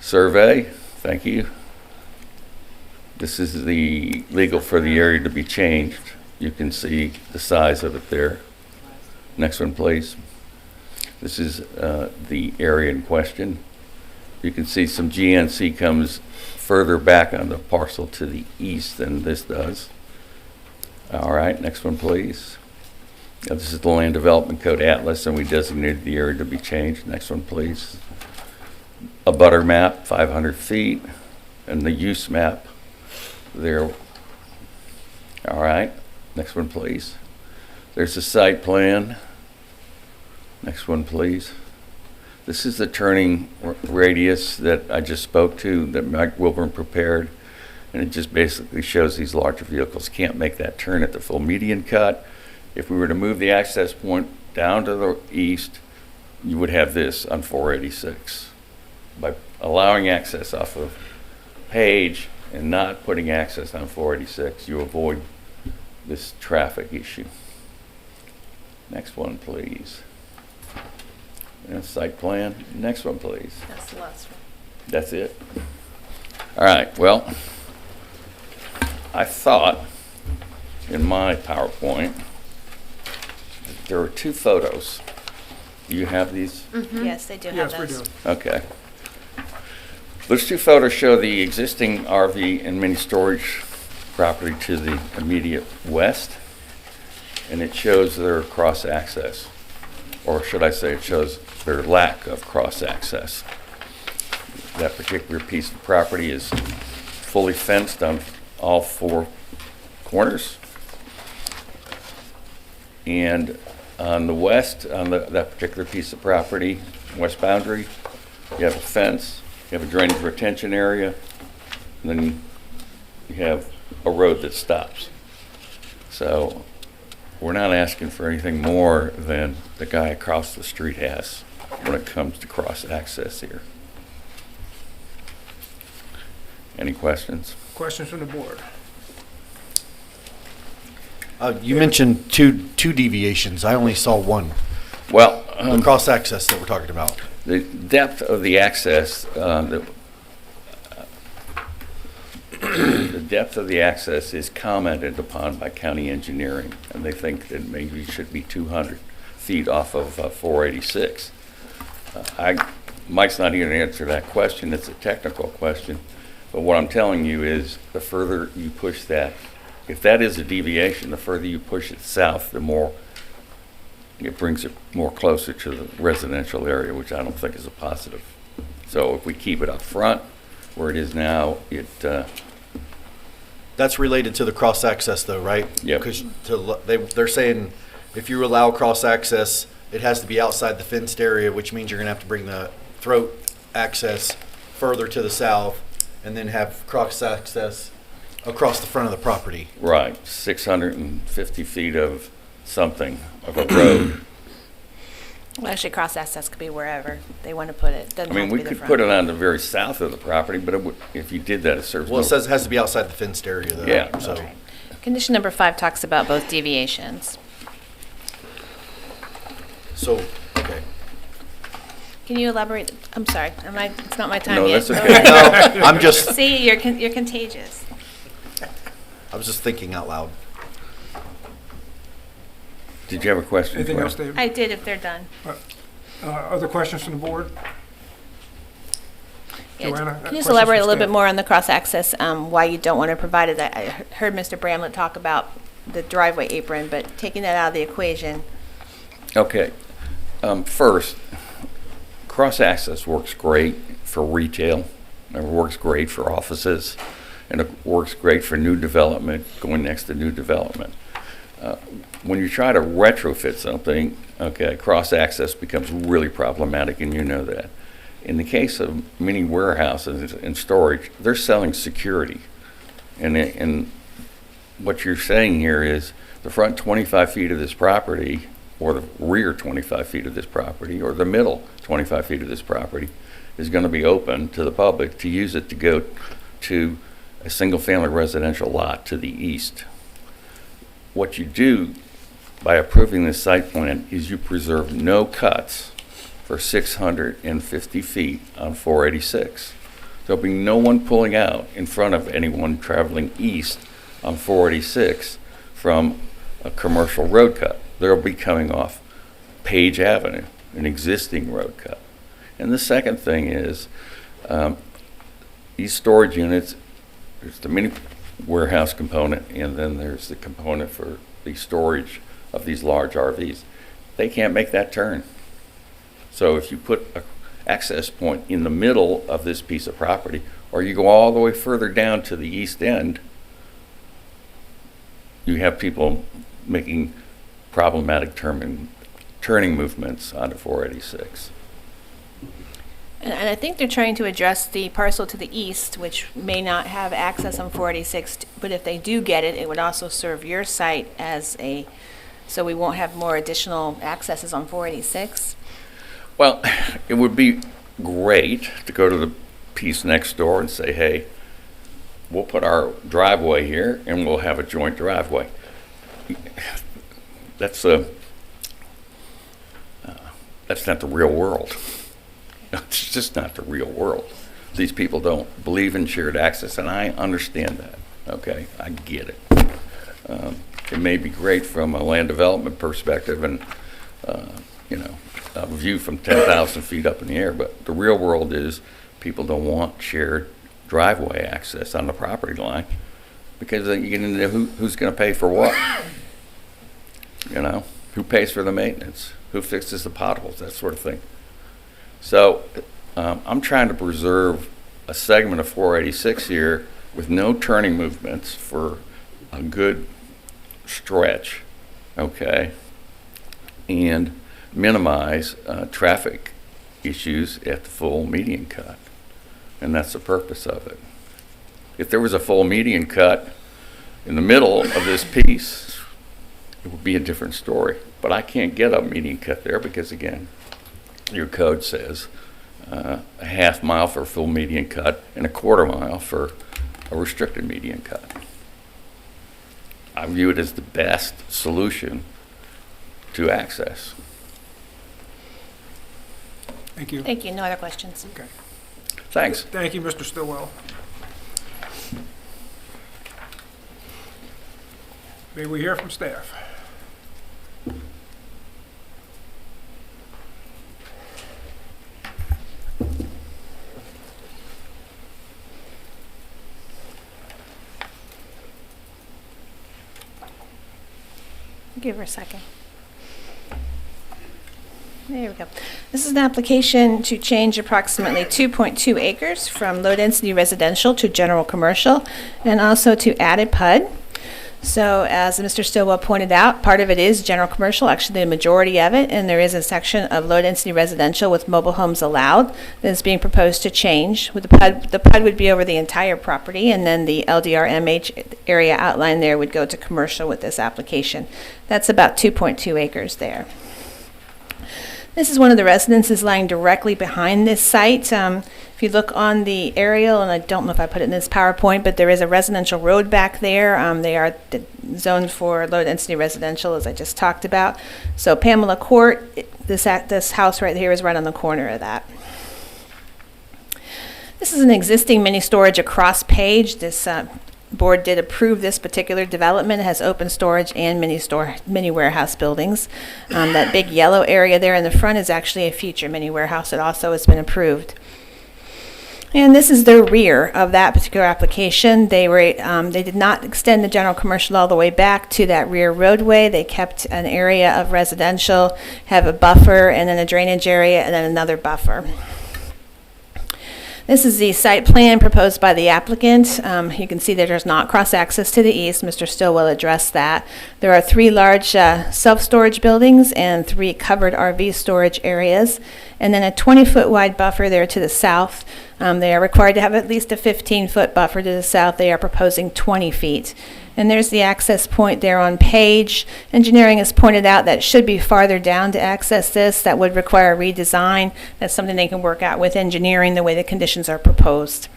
Survey. Thank you. This is the legal for the area to be changed. You can see the size of it there. Next one, please. This is the area in question. You can see some GNC comes further back on the parcel to the east than this does. All right, next one, please. Now, this is the Land Development Code Atlas, and we designated the area to be changed. Next one, please. A butter map, 500 feet, and the use map there. All right, next one, please. There's the site plan. Next one, please. This is the turning radius that I just spoke to, that Mike Wilburn prepared. And it just basically shows these larger vehicles can't make that turn at the full median cut. If we were to move the access point down to the east, you would have this on 486. By allowing access off of page and not putting access on 486, you avoid this traffic issue. Next one, please. And site plan. Next one, please. That's the last one. That's it. All right, well, I thought in my PowerPoint that there were two photos. Do you have these? Mm-hmm. Yes, they do have Yes, those. we do. Okay. Those two photos show the existing RV and mini storage property to the immediate west, and it shows their cross-access, or should I say it shows their lack of cross-access. That particular piece of property is fully fenced on all four corners. And on the west, on that particular piece of property, west boundary, you have a fence, you have a drainage retention area, and then you have a road that stops. So we're not asking for anything more than the guy across the street has when it comes to cross-access here. Any questions? Questions from the board? You mentioned two deviations. I only saw one. Well, The cross-access that we're talking about. the depth of the access, the depth of the access is commented upon by county engineering, and they think that maybe it should be 200 feet off of 486. Mike's not here to answer that question. It's a technical question. But what I'm telling you is the further you push that, if that is a deviation, the further you push it south, the more it brings it more closer to the residential area, which I don't think is a positive. So if we keep it up front where it is now, That's related to the cross-access though, right? Yep. Because they're saying if you allow cross-access, it has to be outside the fenced area, which means you're going to have to bring the throat access further to the south and then have cross-access across the front of the property. right, 650 feet of something, of a road. Well, actually, cross-access could be wherever they want to put it. Doesn't I mean, have to we be the could front. put it on the very south of the property, but if you did that, it serves Well, no... it says it has to be outside the fenced area though. Yeah. So, Right. Condition number 5 talks about both deviations. okay. Can you elaborate? I'm sorry. It's not my time No, yet. that's okay. No, I'm just, See, you're contagious. I was just thinking out loud. Did you have a question? Anything Joanne? else, David? I did if they're done. Other questions from the board? Yeah, Joanna, can you questions just elaborate a from little bit staff? more on the cross-access, why you don't want to provide it? I heard Mr. Bramlett talk about the driveway apron, but taking that out of the equation. Okay. First, cross-access works great for retail. It works great for offices. And it works great for new development, going next to new development. When you try to retrofit something, okay, cross-access becomes really problematic, and you know that. In the case of many warehouses and storage, they're selling security. And what you're saying here is the front 25 feet of this property, or the rear 25 feet of this property, or the middle 25 feet of this property is going to be open to the public to use it to go to a single-family residential lot to the east. What you do by approving this site plan is you preserve no cuts for 650 feet on 486. There'll be no one pulling out in front of anyone traveling east on 486 from a commercial road cut. They'll be coming off Page Avenue, an existing road cut. And the second thing is these storage units, there's the mini warehouse component, and then there's the component for the storage of these large RVs. They can't make that turn. So if you put an access point in the middle of this piece of property, or you go all the way further down to the east end, you have people making problematic turning movements onto 486. And I think they're trying to address the parcel to the east, which may not have access on 486, but if they do get it, it would also serve your site as so we won't have more additional accesses on 486. Well, it would be great to go to the piece next door and say, hey, we'll put our driveway here and we'll have a joint driveway. That's not the real world. It's just not the real world. These people don't believe in shared access, and I understand that. Okay, I get it. It may be great from a land development perspective and, a view from 10,000 feet up in the air, but the real world is people don't want shared driveway access on the property line because then you get into who's going to pay for what. Who pays for the maintenance? Who fixes the potholes? That sort of thing. So I'm trying to preserve a segment of 486 here with no turning movements for a good stretch, okay, and minimize traffic issues at the full median cut. And that's the purpose of it. If there was a full median cut in the middle of this piece, it would be a different story. But I can't get a median cut there because, again, your code says a half mile for a full median cut and a quarter mile for a restricted median cut. I view it as the best solution to access. Thank you. Thank you. No other questions. Okay. Thanks. Thank you, Mr. Stillwell. May we hear from staff? Give her a second. There we go. This is an application to change approximately 2.2 acres from low-density residential to general commercial, and also to add a PUD. So as Mr. Stillwell pointed out, part of it is general commercial, actually the majority of it, and there is a section of low-density residential with mobile homes allowed that is being proposed to change. With the PUD would be over the entire property, and then the LDR-MH area outline there would go to commercial with this application. That's about 2.2 acres there. This is one of the residences lying directly behind this site. If you look on the aerial, and I don't know if I put it in this PowerPoint, but there is a residential road back there. They are zoned for low-density residential, as I just talked about. So Pamela Court, this house right here is right on the corner of that. This is an existing mini storage across Page. This board did approve this particular development. It has open storage and mini warehouse buildings. That big yellow area there in the front is actually a future mini warehouse that also has been approved. And this is the rear of that particular application. They did not extend the general commercial all the way back to that rear roadway. They kept an area of residential, have a buffer, and then a drainage area, and then another buffer. This is the site plan proposed by the applicant. You can see that there's not cross-access to the east. Mr. Stillwell addressed that. There are 3 large self-storage buildings and 3 covered RV storage areas, and then a 20-foot wide buffer there to the south. They are required to have at least a 15-foot buffer to the south. They are proposing 20 feet. And there's the access point there on page. Engineering has pointed out that it should be farther down to access this. That would require redesign. That's something they can work out with engineering, the way the conditions are proposed.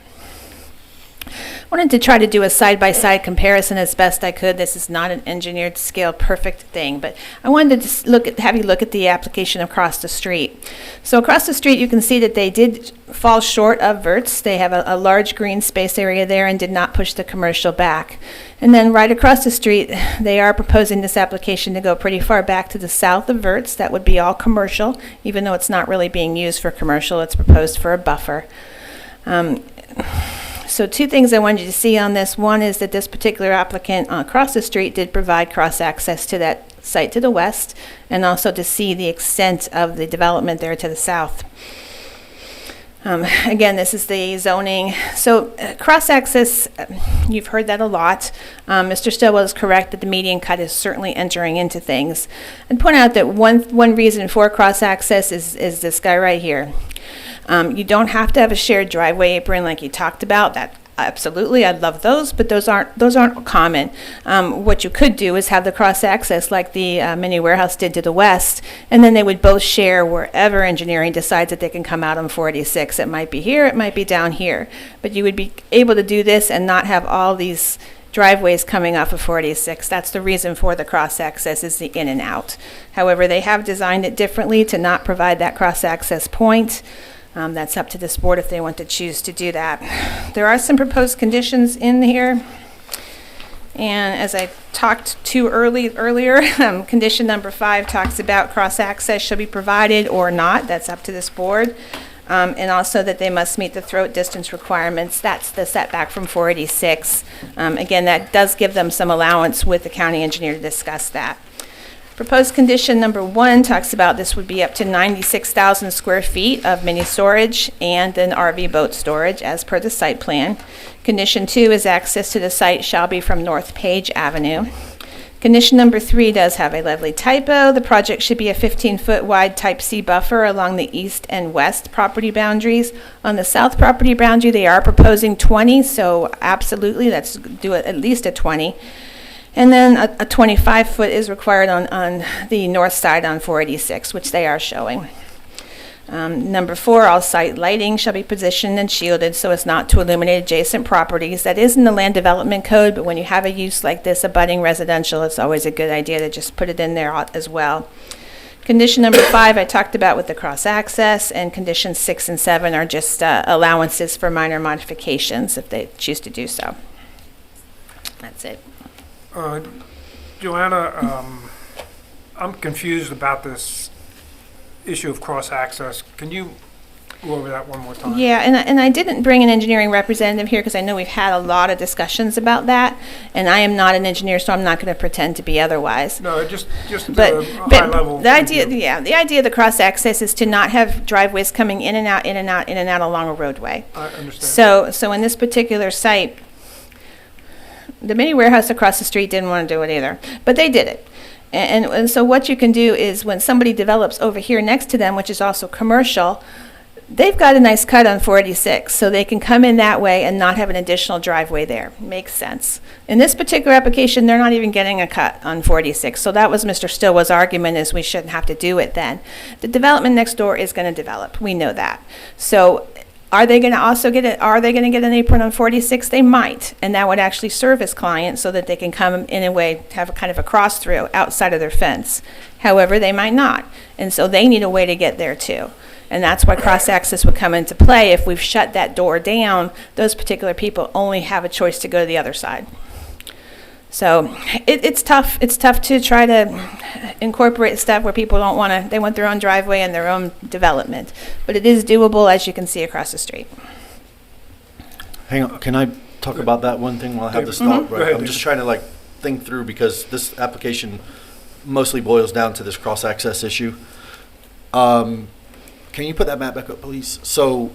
I wanted to try to do a side-by-side comparison as best I could. This is not an engineered scale perfect thing, but I wanted to have you look at the application across the street. So across the street, you can see that they did fall short of verts. They have a large green space area there and did not push the commercial back. And then right across the street, they are proposing this application to go pretty far back to the south of verts. That would be all commercial, even though it's not really being used for commercial. It's proposed for a buffer. So 2 things I wanted you to see on this. One is that this particular applicant across the street did provide cross-access to that site to the west, and also to see the extent of the development there to the south. Again, this is the zoning. So cross-access, you've heard that a lot. Mr. Stillwell is correct that the median cut is certainly entering into things. I'd point out that one reason for cross-access is this guy right here. You don't have to have a shared driveway apron like you talked about. That absolutely, I'd love those, but those aren't common. What you could do is have the cross access like the mini warehouse did to the west, and then they would both share wherever engineering decides that they can come out on 486. It might be here, it might be down here, but you would be able to do this and not have all these driveways coming off of 486. That's the reason for the cross-access, is the in and out. However, they have designed it differently to not provide that cross-access point. That's up to this board if they want to choose to do that. There are some proposed conditions in here. And as I talked to earlier, condition number 5 talks about cross-access shall be provided or not. That's up to this board. And also that they must meet the throat distance requirements. That's the setback from 486. Again, that does give them some allowance with the county engineer to discuss that. Proposed condition number 1 talks about this would be up to 96,000 square feet of mini storage and an RV boat storage as per the site plan. Condition 2 is access to the site shall be from North Page Avenue. Condition number 3 does have a lovely typo. The project should be a 15-foot wide type C buffer along the east and west property boundaries. On the south property boundary, they are proposing 20, so absolutely, let's do it at least a 20. And then a 25-foot is required on the north side on 486, which they are showing. Number 4, all site lighting shall be positioned and shielded so as not to illuminate adjacent properties. That is in the land development code, but when you have a use like this, abutting residential, it's always a good idea to just put it in there as well. Condition number 5 I talked about with the cross-access, and conditions 6 and 7 are just allowances for minor modifications if they choose to do so. That's it. Joanna, I'm confused about this issue of cross-access. Can you go over that one more time? Yeah, and I didn't bring an engineering representative here because I know we've had a lot of discussions about that, and I am not an engineer, so I'm not going to pretend to be otherwise. No, just but high level. The idea of the cross-access is to not have driveways coming in and out, in and out, in and out along a roadway. I understand. So in this particular site, the mini warehouse across the street didn't want to do it either, but they did it. And so what you can do is when somebody develops over here next to them, which is also commercial, they've got a nice cut on 486, so they can come in that way and not have an additional driveway there. Makes sense. In this particular application, they're not even getting a cut on 486, so that was Mr. Stillwell's argument, is we shouldn't have to do it then. The development next door is going to develop. We know that. So are they going to also get it? Are they going to get an apron on 46? They might, and that would actually serve as clients so that they can come in a way, have a kind of a cross through outside of their fence. However, they might not, and so they need a way to get there too. And that's why cross-access would come into play. If we've shut that door down, those particular people only have a choice to go to the other side. So it's tough. It's tough to try to incorporate stuff where people don't want to, they want their own driveway and their own development. But it is doable, as you can see across the street. Hang on, can I talk about that one thing while I have this thought? Right. I'm just trying to like think through, because this application mostly boils down to this cross-access issue. Can you put that map back up, please? So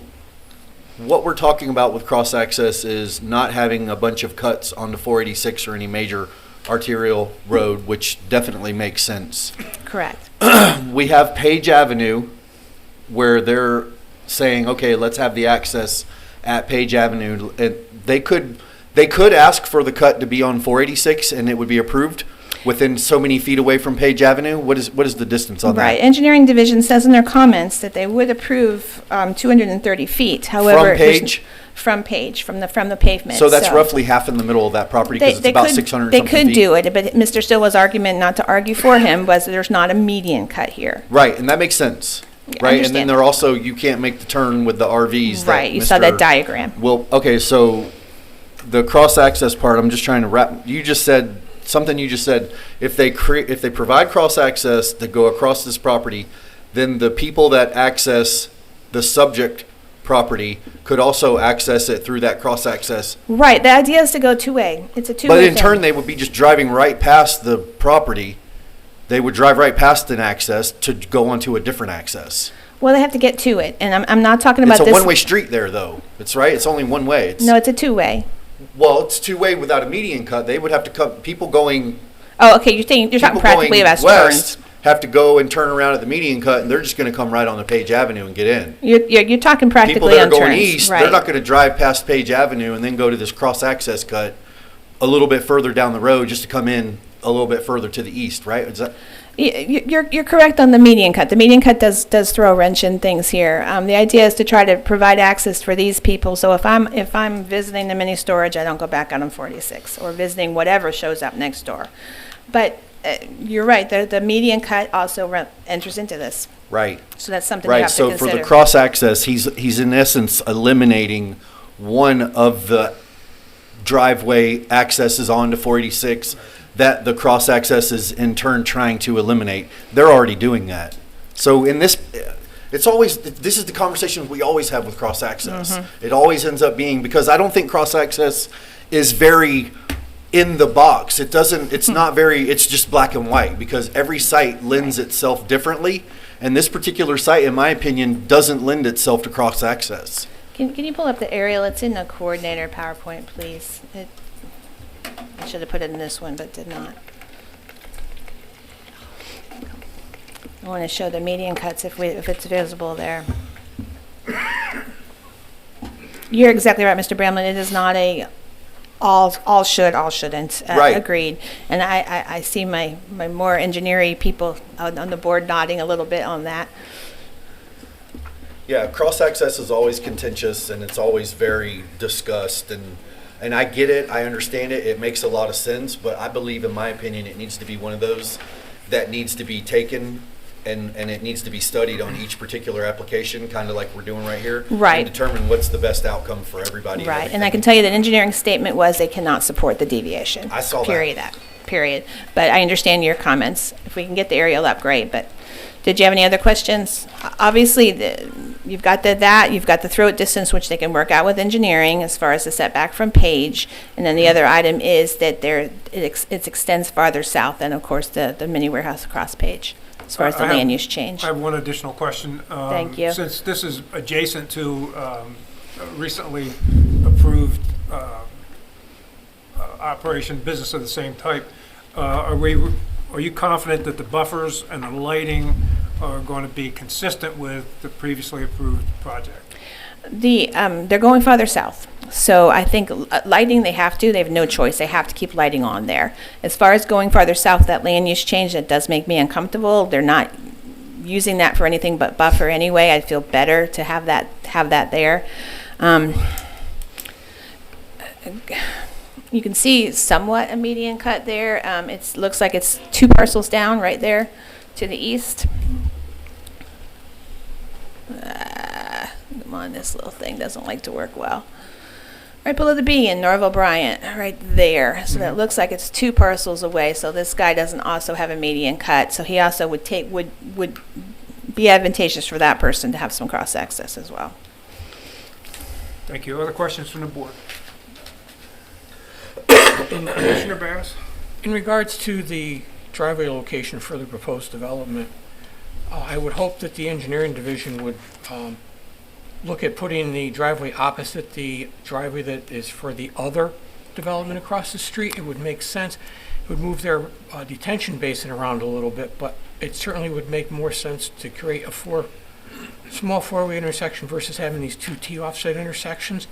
what we're talking about with cross-access is not having a bunch of cuts on the 486 or any major arterial road, which definitely makes sense. Correct. We have Page Avenue, where they're saying, okay, let's have the access at Page Avenue. And they could ask for the cut to be on 486 and it would be approved within so many feet away from Page Avenue. What is the distance on that? Right. Engineering Division says in their comments that they would approve 230 feet. However, From Page? From Page, from the pavement. So that's roughly half in the middle of that property, because it's about 600 They something could feet. do it, but Mr. Stillwell's argument, not to argue for him, was that there's not a median cut here. Right, and that makes sense. Yeah, I Right, and then understand. they're also, you can't make the turn with the RVs. that Right, you saw that Mr. diagram. Well, okay, so the cross-access part, I'm just trying to wrap, you just said, if they provide cross-access to go across this property, then the people that access the subject property could also access it through that cross-access. Right, the idea is to go two-way. It's a two-way But in thing. turn, they would be just driving right past the property. They would drive right past an access to go onto a different access. Well, they have to get to it, and I'm not talking about It's this. a one-way street there, though. It's right. It's only one way. No, it's a two-way. Well, it's two-way without a median cut. They would have to come. People going. Oh, okay, you're talking practically going about west turns. have to go and turn around at the median cut, and they're just going to come right on the Page Avenue and get in. You're talking People practically that are on going turns. east, Right. they're not going to drive past Page Avenue and then go to this cross-access cut a little bit further down the road just to come in a little bit further to the east, right? Is that? You're correct on the median cut. The median cut does throw a wrench in things here. The idea is to try to provide access for these people. So if I'm visiting the mini storage, I don't go back out on 46, or visiting whatever shows up next door. But you're right. The median cut also enters into this. Right. So that's something you Right, have to so consider. for the cross-access, he's in essence eliminating one of the driveway accesses onto 486 that the cross-access is in turn trying to eliminate. They're already doing that. So in this, this is the conversation we always have with cross-access. Mm-hmm. It always ends up being, because I don't think cross-access is very in the box. It's not very, it's just black and white, because every site lends itself differently. And this particular site, in my opinion, doesn't lend itself to cross-access. Can you pull up the aerial? It's in the coordinator PowerPoint, please. I should have put it in this one, but did not. I want to show the median cuts if it's visible there. You're exactly right, Mr. Bramlin. It is not a all should, all shouldn't. Right. Agreed. And I see my more engineering people on the board nodding a little bit on that. Yeah, cross-access is always contentious, and it's always very discussed, and I get it, I understand it, it makes a lot of sense, but I believe, in my opinion, it needs to be one of those that needs to be taken and it needs to be studied on each particular application, kind of like we're doing right here. Right. And determine what's the best outcome for everybody. Right, and I can tell you that engineering statement was they cannot support the deviation. I saw that. Period. But I understand your comments. If we can get the aerial up, great, but did you have any other questions? Obviously, you've got you've got the throw-it distance, which they can work out with engineering as far as the setback from Page. And then the other item is that it extends farther south than, of course, the mini warehouse across Page, as far as the land use change. I have one additional question. Thank you. Since this is adjacent to recently approved operation, business of the same type, are you confident that the buffers and the lighting are going to be consistent with the previously approved project? They're going farther south. So I think lighting, they have no choice. They have to keep lighting on there. As far as going farther south, that land use change, that does make me uncomfortable. They're not using that for anything but buffer anyway. I feel better to have that there. You can see somewhat a median cut there. It looks like it's 2 parcels down right there to the east. Come on, this little thing doesn't like to work well. Right below the B in Norville Bryant, right there. So that looks like it's 2 parcels away. So this guy doesn't also have a median cut. So he also would be advantageous for that person to have some cross access as well. Thank you. Other questions from the board? Commissioner Bass? In regards to the driveway location for the proposed development, I would hope that the engineering division would look at putting the driveway opposite the driveway that is for the other development across the street. It would make sense. It would move their detention basin around a little bit, but it certainly would make more sense to create a small four-way intersection versus having these 2 T-offset intersections.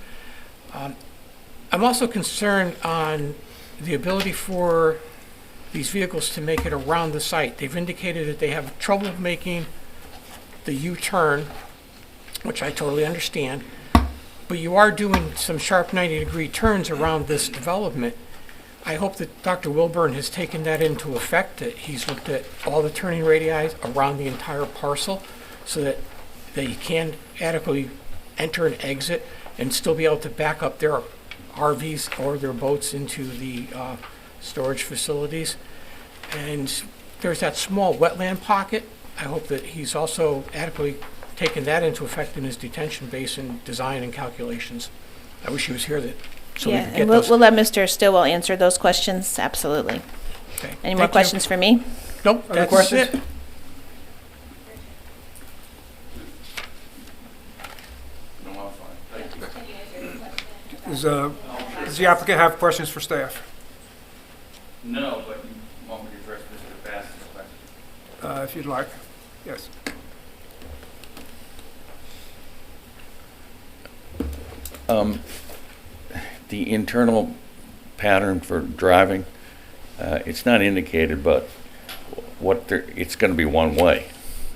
I'm also concerned on the ability for these vehicles to make it around the site. They've indicated that they have trouble making the U-turn, which I totally understand, but you are doing some sharp 90-degree turns around this development. I hope that Dr. Wilburn has taken that into effect, that he's looked at all the turning radii around the entire parcel so that they can adequately enter and exit and still be able to back up their RVs or their boats into the storage facilities. And there's that small wetland pocket. I hope that he's also adequately taken that into effect in his detention basin design and calculations. I wish he was here so we could get and those. we'll let Mr. Stillwell answer those questions. Absolutely. Okay. Any more Thank you. questions for me? Nope, Other that's questions? it. Does the applicant have questions for staff? No, but you want me to address Mr. Bass's question? If you'd like, yes. The internal pattern for driving, it's not indicated, but it's going to be one way,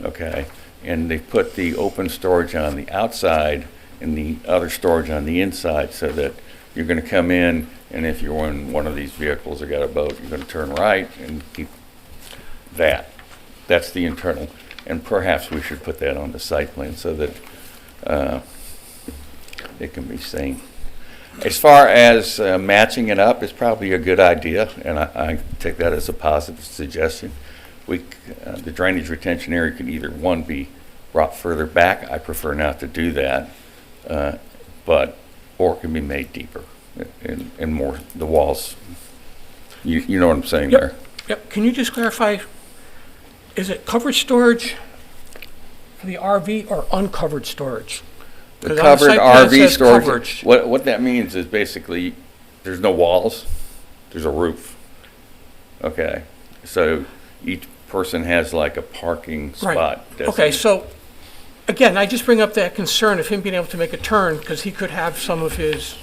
okay? And they put the open storage on the outside and the other storage on the inside so that you're going to come in, and if you're in one of these vehicles or got a boat, you're going to turn right and keep that. That's the internal. And perhaps we should put that on the site plan so that it can be seen. As far as matching it up, it's probably a good idea, and I take that as a positive suggestion. The drainage retention area could either, one, be brought further back. I prefer not to do that, or it can be made deeper and more, the walls. You know what I'm saying there? Yep. Can you just clarify, is it covered storage for the RV or uncovered storage? The covered RV storage, what that means is basically there's no walls, there's a roof. Okay, so each person has like a parking spot. Right. Okay, so again, I just bring up that concern of him being able to make a turn because he could have some of his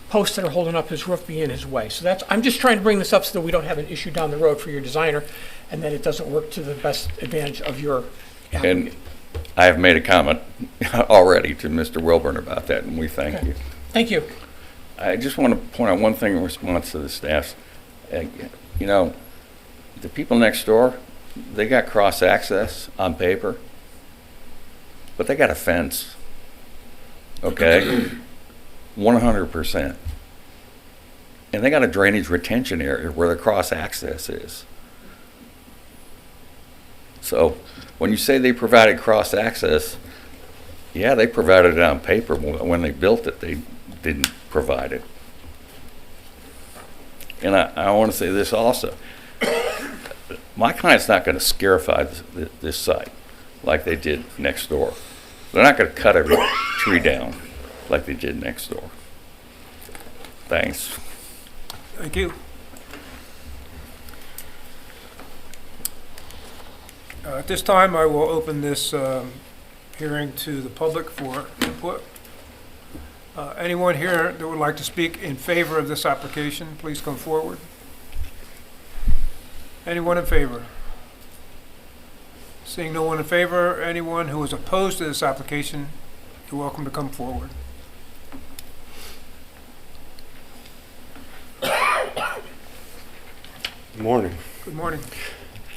posts that are holding up his roof be in his way. So I'm just trying to bring this up so that we don't have an issue down the road for your designer and that it doesn't work to the best advantage of your applicant. And I have made a comment already to Mr. Wilburn about that, and we thank you. Thank you. I just want to point out one thing in response to the staff's. You know, the people next door, they got cross-access on paper, but they got a fence, okay? 100%. And they got a drainage retention area where the cross-access is. So when you say they provided cross-access, yeah, they provided it on paper. When they built it, they didn't provide it. And I want to say this also. My client's not going to scarify this site like they did next door. They're not going to cut every tree down like they did next door. Thanks. Thank you. At this time, I will open this hearing to the public for input. Anyone here that would like to speak in favor of this application, please come forward. Anyone in favor? Seeing no one in favor, anyone who is opposed to this application, you're welcome to come forward. Good morning. Good morning.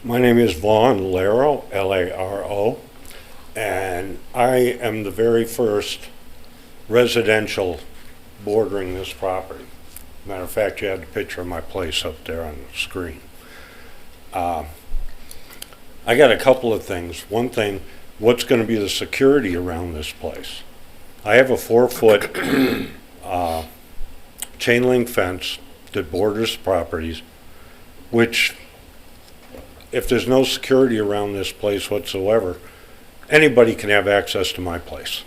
My name is Vaughn Laro, L-A-R-O. And I am the very first residential bordering this property. Matter of fact, you had the picture of my place up there on the screen. I got a couple of things. One thing, what's going to be the security around this place? I have a 4-foot chain link fence that borders properties, which, if there's no security around this place whatsoever, anybody can have access to my place.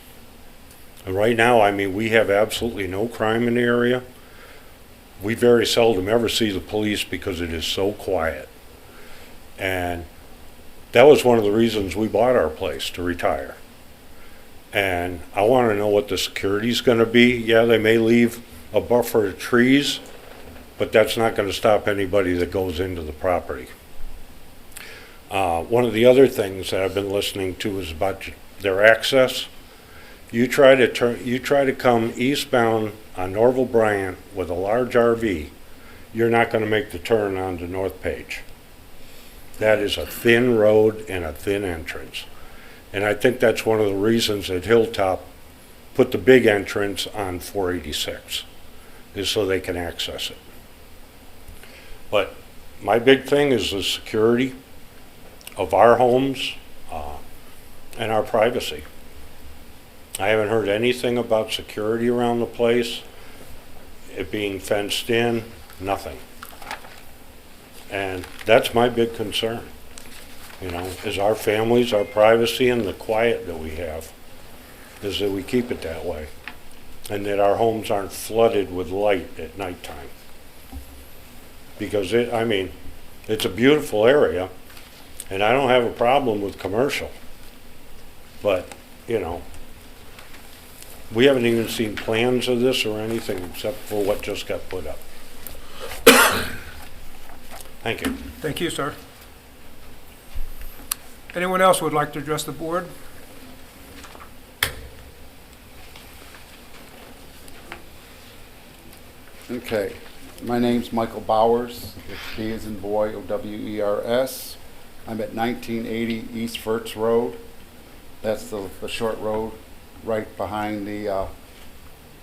And right now, I mean, we have absolutely no crime in the area. We very seldom ever see the police because it is so quiet. And that was one of the reasons we bought our place, to retire. And I want to know what the security's going to be. Yeah, they may leave a buffer of trees, but that's not going to stop anybody that goes into the property. One of the other things that I've been listening to is about their access. You try to come eastbound on Norval Bryant with a large RV, you're not going to make the turn onto North Page. That is a thin road and a thin entrance. And I think that's one of the reasons that Hilltop put the big entrance on 486, is so they can access it. But my big thing is the security of our homes and our privacy. I haven't heard anything about security around the place, it being fenced in, nothing. And that's my big concern, you know, is our families, our privacy, and the quiet that we have, is that we keep it that way. And that our homes aren't flooded with light at nighttime. Because it's a beautiful area, and I don't have a problem with commercial. But, you know, we haven't even seen plans of this or anything except for what just got put up. Thank you. Thank you, sir. Anyone else would like to address the board? Okay, my name's Michael Bowers. It's B as in boy, O-W-E-R-S. I'm at 1980 East Verts Road. That's the short road right behind the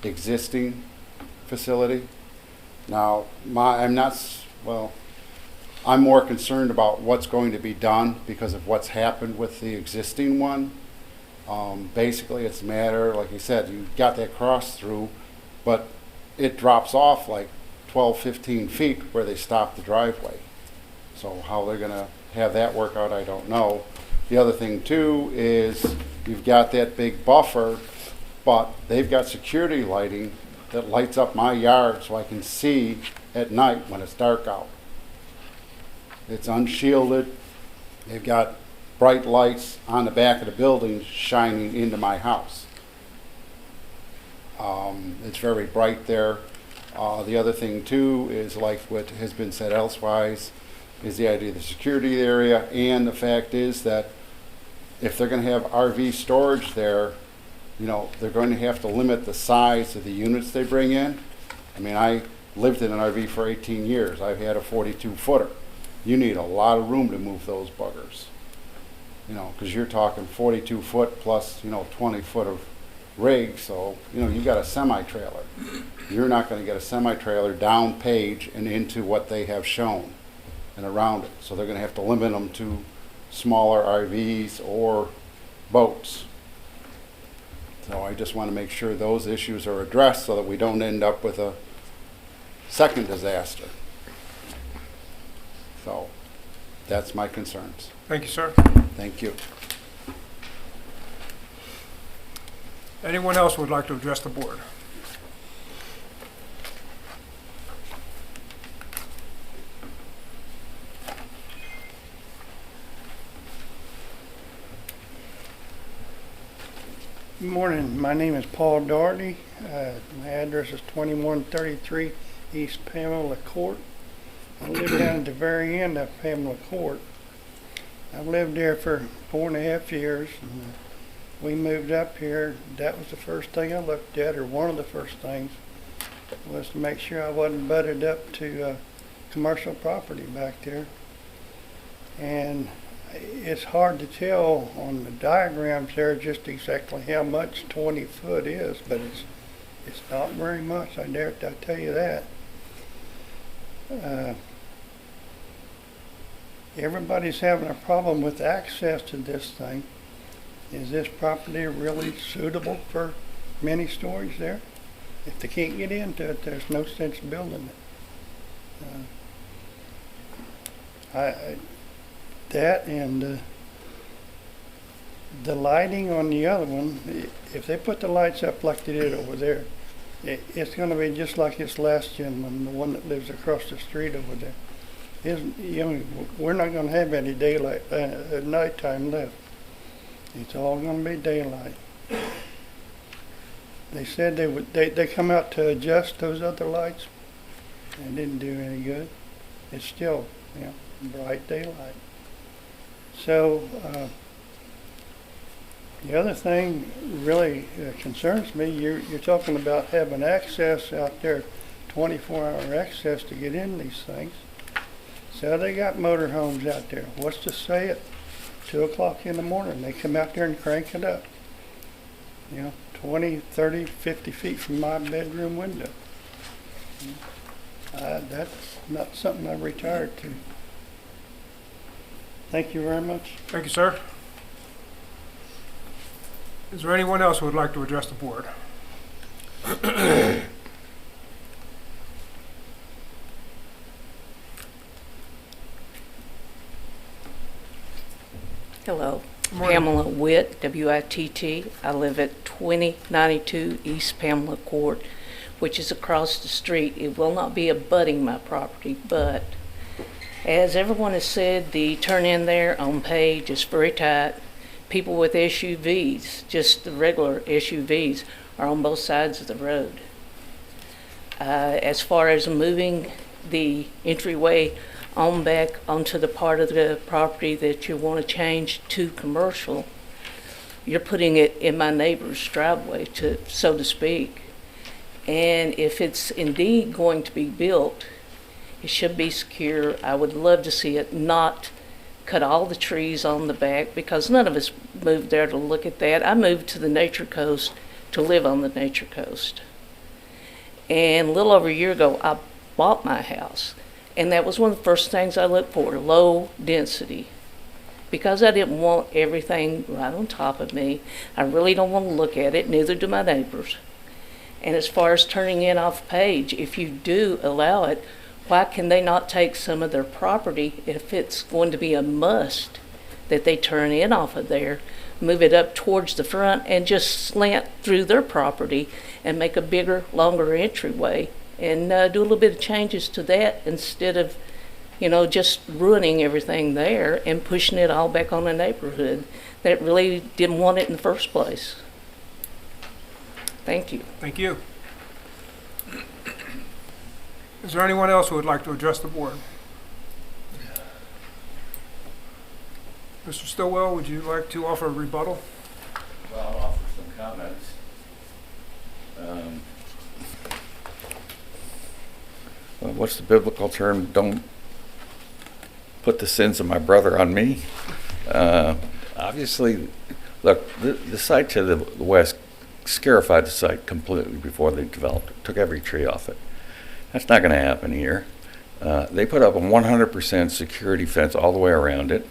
existing facility. Now, I'm more concerned about what's going to be done because of what's happened with the existing one. Basically, it's a matter, like you said, you got that cross through, but it drops off like 12, 15 feet where they stop the driveway. So how they're going to have that work out, I don't know. The other thing too is you've got that big buffer, but they've got security lighting that lights up my yard so I can see at night when it's dark out. It's unshielded. They've got bright lights on the back of the building shining into my house. It's very bright there. The other thing too is, like what has been said elsewise, is the idea of the security area, and the fact is that if they're going to have RV storage there, you know, they're going to have to limit the size of the units they bring in. I mean, I lived in an RV for 18 years. I've had a 42-footer. You need a lot of room to move those buggers, you know, because you're talking 42 foot plus, you know, 20 foot of rig. So, you know, you got a semi-trailer. You're not going to get a semi-trailer down page and into what they have shown and around it. So they're going to have to limit them to smaller RVs or boats. So I just want to make sure those issues are addressed so that we don't end up with a second disaster. So that's my concerns. Thank you, sir. Thank you. Anyone else would like to address the board? Good morning. My name is Paul Doherty. My address is 2133 East Pamela Court. I live down at the very end of Pamela Court. I've lived there for 4.5 years. And we moved up here. That was the first thing I looked at, or one of the first things, was to make sure I wasn't butted up to commercial property back there. And it's hard to tell on the diagrams there just exactly how much 20 foot is, but it's not very much, I tell you that. Everybody's having a problem with access to this thing. Is this property really suitable for many stories there? If they can't get into it, there's no sense building it. That and the lighting on the other one, if they put the lights up like they did over there, it's going to be just like this last gentleman, the one that lives across the street over there. We're not going to have any daylight, nighttime left. It's all going to be daylight. They said they come out to adjust those other lights. It didn't do any good. It's still, bright daylight. So the other thing really concerns me. You're talking about having access out there, 24-hour access to get in these things. So they got motor homes out there. What's to say at 2 o'clock in the morning they come out there and crank it up? 20, 30, 50 feet from my bedroom window. That's not something I've retired to. Thank you very much. Thank you, sir. Is there anyone else who would like to address the board? Hello, Morning. Pamela Witt, W-I-T-T. I live at 2092 East Pamela Court, which is across the street. It will not be abutting my property, but as everyone has said, the turn in there on Page is very tight. People with SUVs, just the regular SUVs, are on both sides of the road. As far as moving the entryway on back onto the part of the property that you want to change to commercial, you're putting it in my neighbor's driveway, so to speak. And if it's indeed going to be built, it should be secure. I would love to see it not cut all the trees on the back, because none of us moved there to look at that. I moved to the Nature Coast to live on the Nature Coast. And a little over a year ago, I bought my house. And that was one of the first things I looked for, low density. Because I didn't want everything right on top of me. I really don't want to look at it, neither do my neighbors. And as far as turning in off Page, if you do allow it, why can they not take some of their property, if it's going to be a must that they turn in off of there, move it up towards the front and just slant through their property and make a bigger, longer entryway, and do a little bit of changes to that instead of, just ruining everything there and pushing it all back on the neighborhood that really didn't want it in the first place. Thank you. Thank you. Is there anyone else who would like to address the board? Mr. Stillwell, would you like to offer a rebuttal? Well, I'll offer some comments. What's the biblical term? Don't put the sins of my brother on me. Obviously, look, the site to the west scarified the site completely before they developed it, took every tree off it. That's not going to happen here. They put up a 100% security fence all the way around it,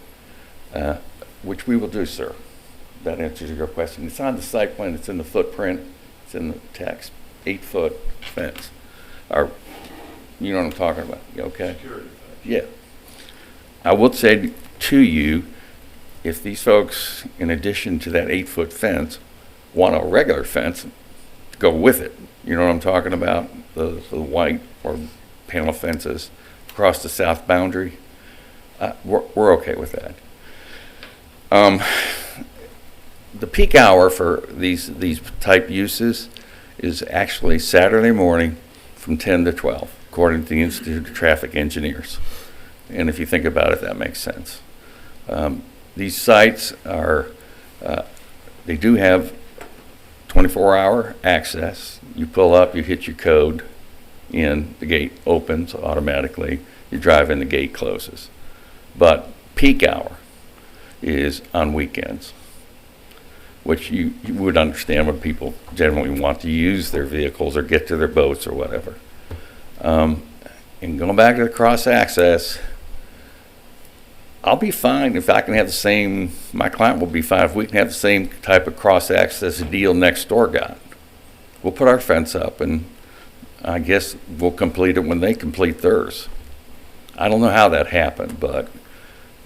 which we will do, sir. That answers your question. It's on the site plan, it's in the footprint, it's in the text. 8-foot fence. You know what I'm talking about, you okay? Security fence. Yeah. I would say to you, if these folks, in addition to that 8-foot fence, want a regular fence, go with it. You know what I'm talking about? The white or panel fences across the south boundary. We're okay with that. The peak hour for these type uses is actually Saturday morning from 10 to 12, according to the Institute of Traffic Engineers. And if you think about it, that makes sense. These sites are, they do have 24-hour access. You pull up, you hit your code in, the gate opens automatically, you drive in, the gate closes. But peak hour, is on weekends, which you would understand when people generally want to use their vehicles or get to their boats or whatever. And going back to the cross-access, I'll be fine if I can have the same, my client will be fine if we can have the same type of cross-access deal next door got. We'll put our fence up, and I guess we'll complete it when they complete theirs. I don't know how that happened, but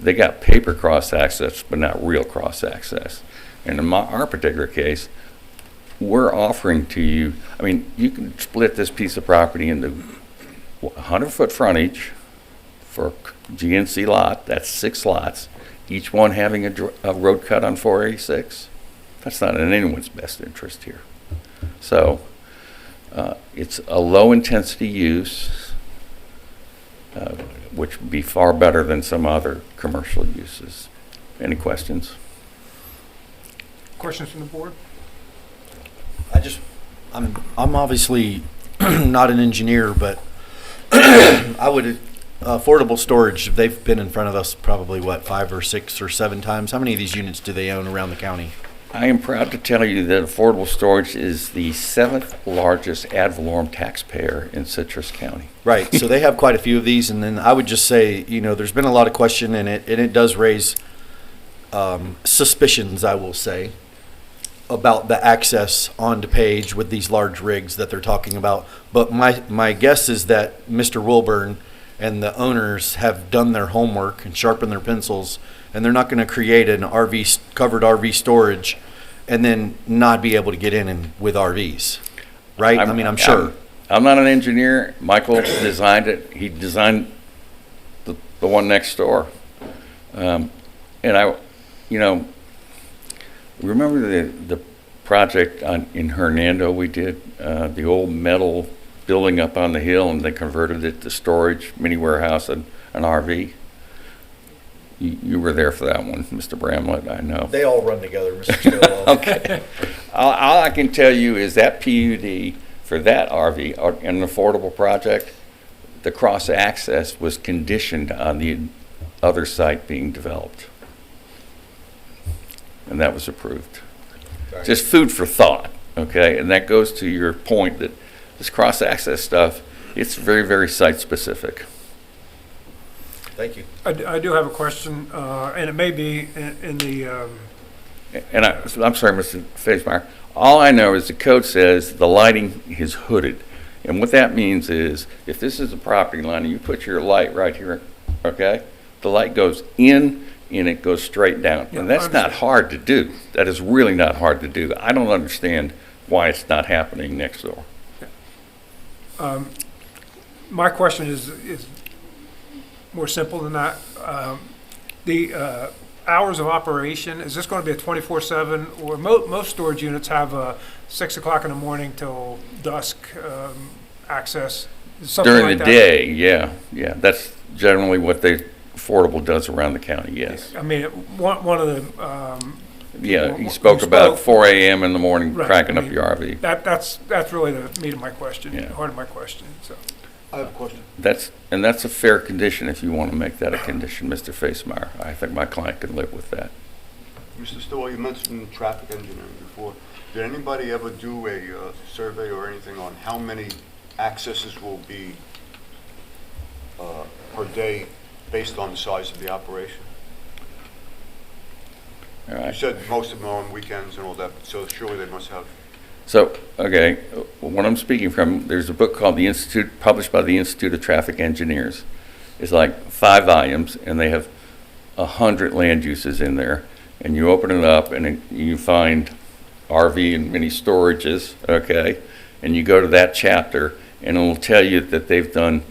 they got paper cross-access, but not real cross-access. And in our particular case, we're offering to you, I mean, you can split this piece of property into 100-foot frontage for GNC lot. That's 6 lots, each one having a road cut on 486. That's not in anyone's best interest here. So it's a low-intensity use, which would be far better than some other commercial uses. Any questions? Questions from the board? I'm obviously not an engineer, but I would, affordable storage, they've been in front of us probably, 5 or 6 or 7 times. How many of these units do they own around the county? I am proud to tell you that affordable storage is the 7th largest ad valorem taxpayer in Citrus County. Right, so they have quite a few of these, and then I would just say, there's been a lot of question, and it does raise suspicions, I will say, about the access onto page with these large rigs that they're talking about. But my guess is that Mr. Wilburn and the owners have done their homework and sharpened their pencils, and they're not going to create an covered RV storage and then not be able to get in with RVs, right? I'm sure. I'm not an engineer. Michael designed it. He designed the one next door. And remember the project in Hernando we did, the old metal building up on the hill, and they converted it to storage, mini warehouse, and an RV? You were there for that one, Mr. Bramlett, I know. They all run together, Mr. Stillwell. Okay. All I can tell you is that PUD for that RV, an affordable project, the cross-access was conditioned on the other site being developed. And that was approved. Right. Just food for thought, okay? And that goes to your point that this cross-access stuff, it's very, very site-specific. Thank you. I do have a question, and it may be in the... I'm sorry, Mr. Faismeyer. All I know is the code says the lighting is hooded. And what that means is if this is a property line and you put your light right here, okay, the light goes in and it goes straight down. Yeah, and that's not hard to do. That is really not hard to do. I don't understand why it's not happening next door. My question is more simple than that. The hours of operation, is this going to be a 24/7, or most storage units have a 6 o'clock in the morning till dusk access? Something During like the that? day, yeah. That's generally what affordable does around the county, yes. I mean, one of the... he spoke about 4 a.m. in the morning, Right, cranking up your RV. That's really the meat of my question, Yeah. the heart of my question. So, I have a question. That's a fair condition if you want to make that a condition, Mr. Faismeyer. I think my client can live with that. Mr. Stowell, you mentioned traffic engineering before. Did anybody ever do a survey or anything on how many accesses will be per day based on the size of the operation? All right. You said most of them are on weekends and all that, so surely they must have. So, okay, what I'm speaking from, there's a book called The Institute, published by the Institute of Traffic Engineers. It's like 5 volumes, and they have 100 land uses in there. And you open it up, and you find RV and mini storages, okay? And you go to that chapter, and it will tell you that they've done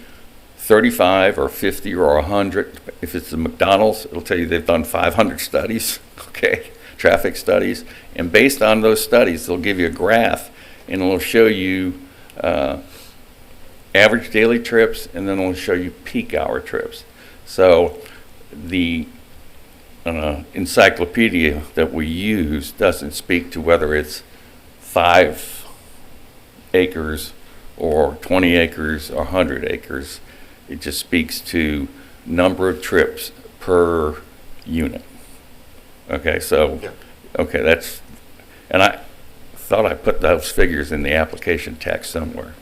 35 or 50 or 100. If it's the McDonald's, it'll tell you they've done 500 studies, okay? Traffic studies, and based on those studies, they'll give you a graph, and it'll show you average daily trips, and then it'll show you peak hour trips. So the encyclopedia that we use doesn't speak to whether it's 5 acres or 20 acres or 100 acres. It just speaks to number of trips per unit. Okay, so, okay, that's, and I thought I put those figures in the application text somewhere.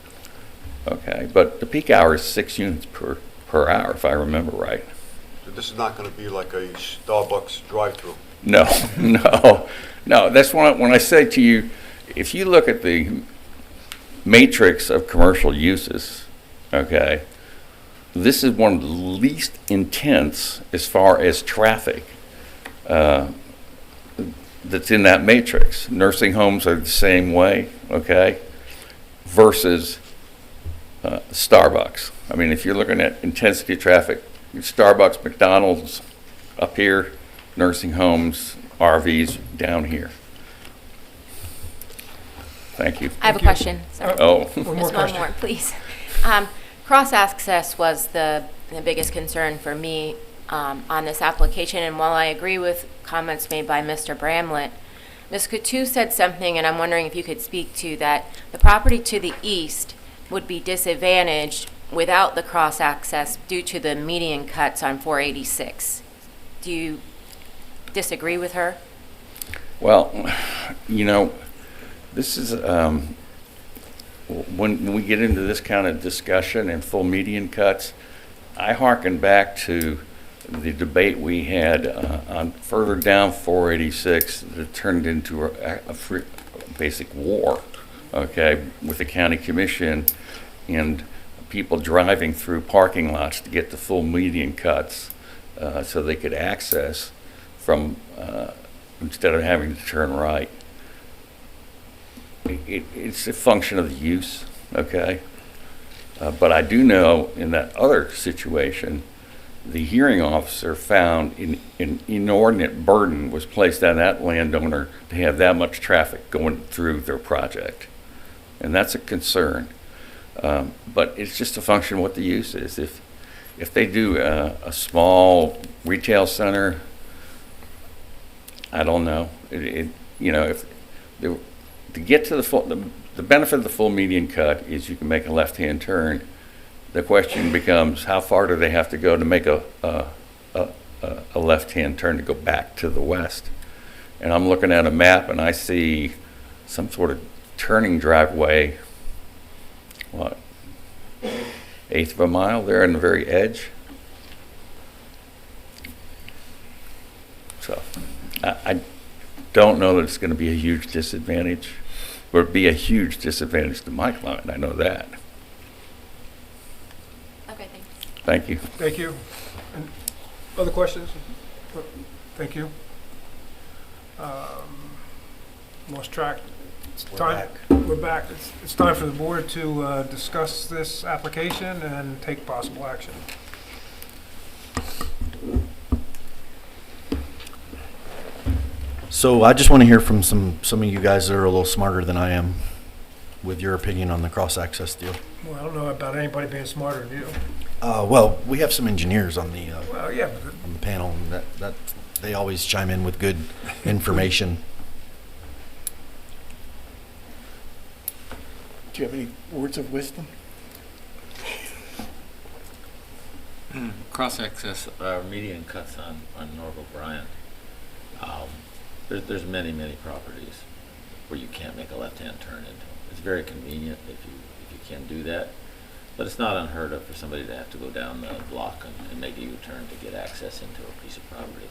Okay, but the peak hour is 6 units per hour, if I remember right. So this is not going to be like a Starbucks drive-through. No, no. That's when I say to you, if you look at the matrix of commercial uses, okay, this is one of the least intense as far as traffic that's in that matrix. Nursing homes are the same way, okay, versus Starbucks. I mean, if you're looking at intensity of traffic, Starbucks, McDonald's up here, nursing homes, RVs down here. Thank you. I have a question. Sorry. Oh. Just one more, please. Cross-access was the biggest concern for me on this application, and while I agree with comments made by Mr. Bramlett, Ms. Coutu said something, and I'm wondering if you could speak to that. The property to the east would be disadvantaged without the cross-access due to the median cuts on 486. Do you disagree with her? Well, you know, this is, when we get into this kind of discussion and full median cuts, I hearken back to the debate we had on further down 486 that turned into a basic war, okay, with the county commission and people driving through parking lots to get the full median cuts so they could access from, instead of having to turn right. It's a function of the use, okay? But I do know in that other situation, the hearing officer found an inordinate burden was placed on that landowner to have that much traffic going through their project. And that's a concern. But it's just a function of what the use is. If they do a small retail center, I don't know. You know, to get to the benefit of the full median cut is you can make a left-hand turn. The question becomes, how far do they have to go to make a left-hand turn to go back to the west? And I'm looking at a map and I see some sort of turning driveway, what, 1/8 of a mile there on the very edge. So I don't know that it's going to be a huge disadvantage, or it'd be a huge disadvantage to my client. I know that. Okay, thanks. Thank you. Thank you. And other questions? Thank you. Lost track. We're back. It's time for the board to discuss this application and take possible action. So I just want to hear from some of you guys that are a little smarter than I am with your opinion on the cross-access deal. Well, I don't know about anybody being smarter than you. Well, we have some engineers on the Well, yeah, on the panel, and that they always chime in with good information. Do you have any words of wisdom? Cross-access median cuts on Norval Bryant. There's many properties where you can't make a left-hand turn into them. It's very convenient if you can do that, but it's not unheard of for somebody to have to go down the block and make a U-turn to get access into a piece of property.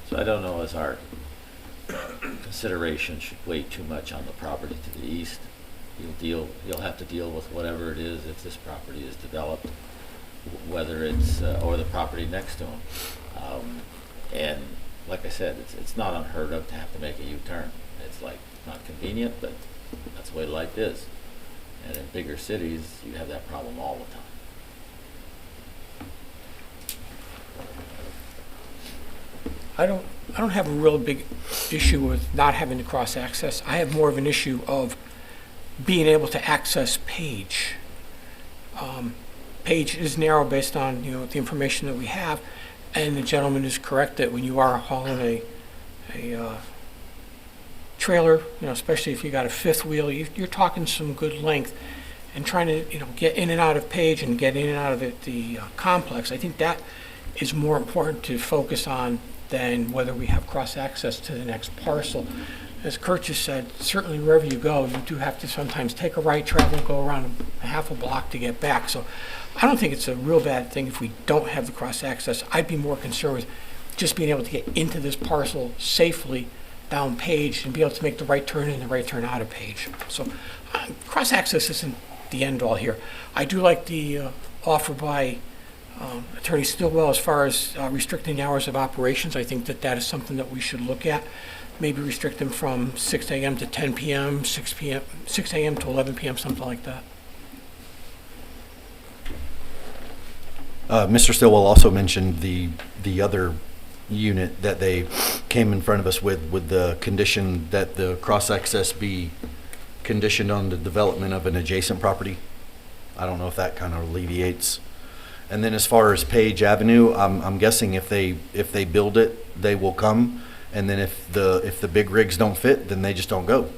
So I don't know as our consideration should weigh too much on the property to the east. You'll have to deal with whatever it is if this property is developed, whether it's or the property next to them. And like I said, it's not unheard of to have to make a U-turn. It's like not convenient, but that's the way life is. And in bigger cities, you have that problem all the time. I don't have a real big issue with not having to cross access. I have more of an issue of being able to access Page. Page is narrow based on the information that we have, and the gentleman is correct that when you are hauling a trailer, especially if you got a fifth wheel, you're talking some good length, and trying to get in and out of Page and get in and out of the complex. I think that is more important to focus on than whether we have cross-access to the next parcel. As Kurt just said, certainly wherever you go, you do have to sometimes take a right, travel, and go around a half a block to get back. So I don't think it's a real bad thing if we don't have the cross-access. I'd be more concerned with just being able to get into this parcel safely down Page and be able to make the right turn in and the right turn out of Page. So cross-access isn't the end all here. I do like the offer by Attorney Stillwell as far as restricting the hours of operations. I think that that is something that we should look at. Maybe restrict them from 6 a.m. to 10 p.m., 6 a.m. to 11 p.m., something like that. Mr. Stillwell also mentioned the other unit that they came in front of us with the condition that the cross-access be conditioned on the development of an adjacent property. I don't know if that kind of alleviates. And then as far as Page Avenue, I'm guessing if they build it, they will come. And then if the big rigs don't fit, then they just don't go.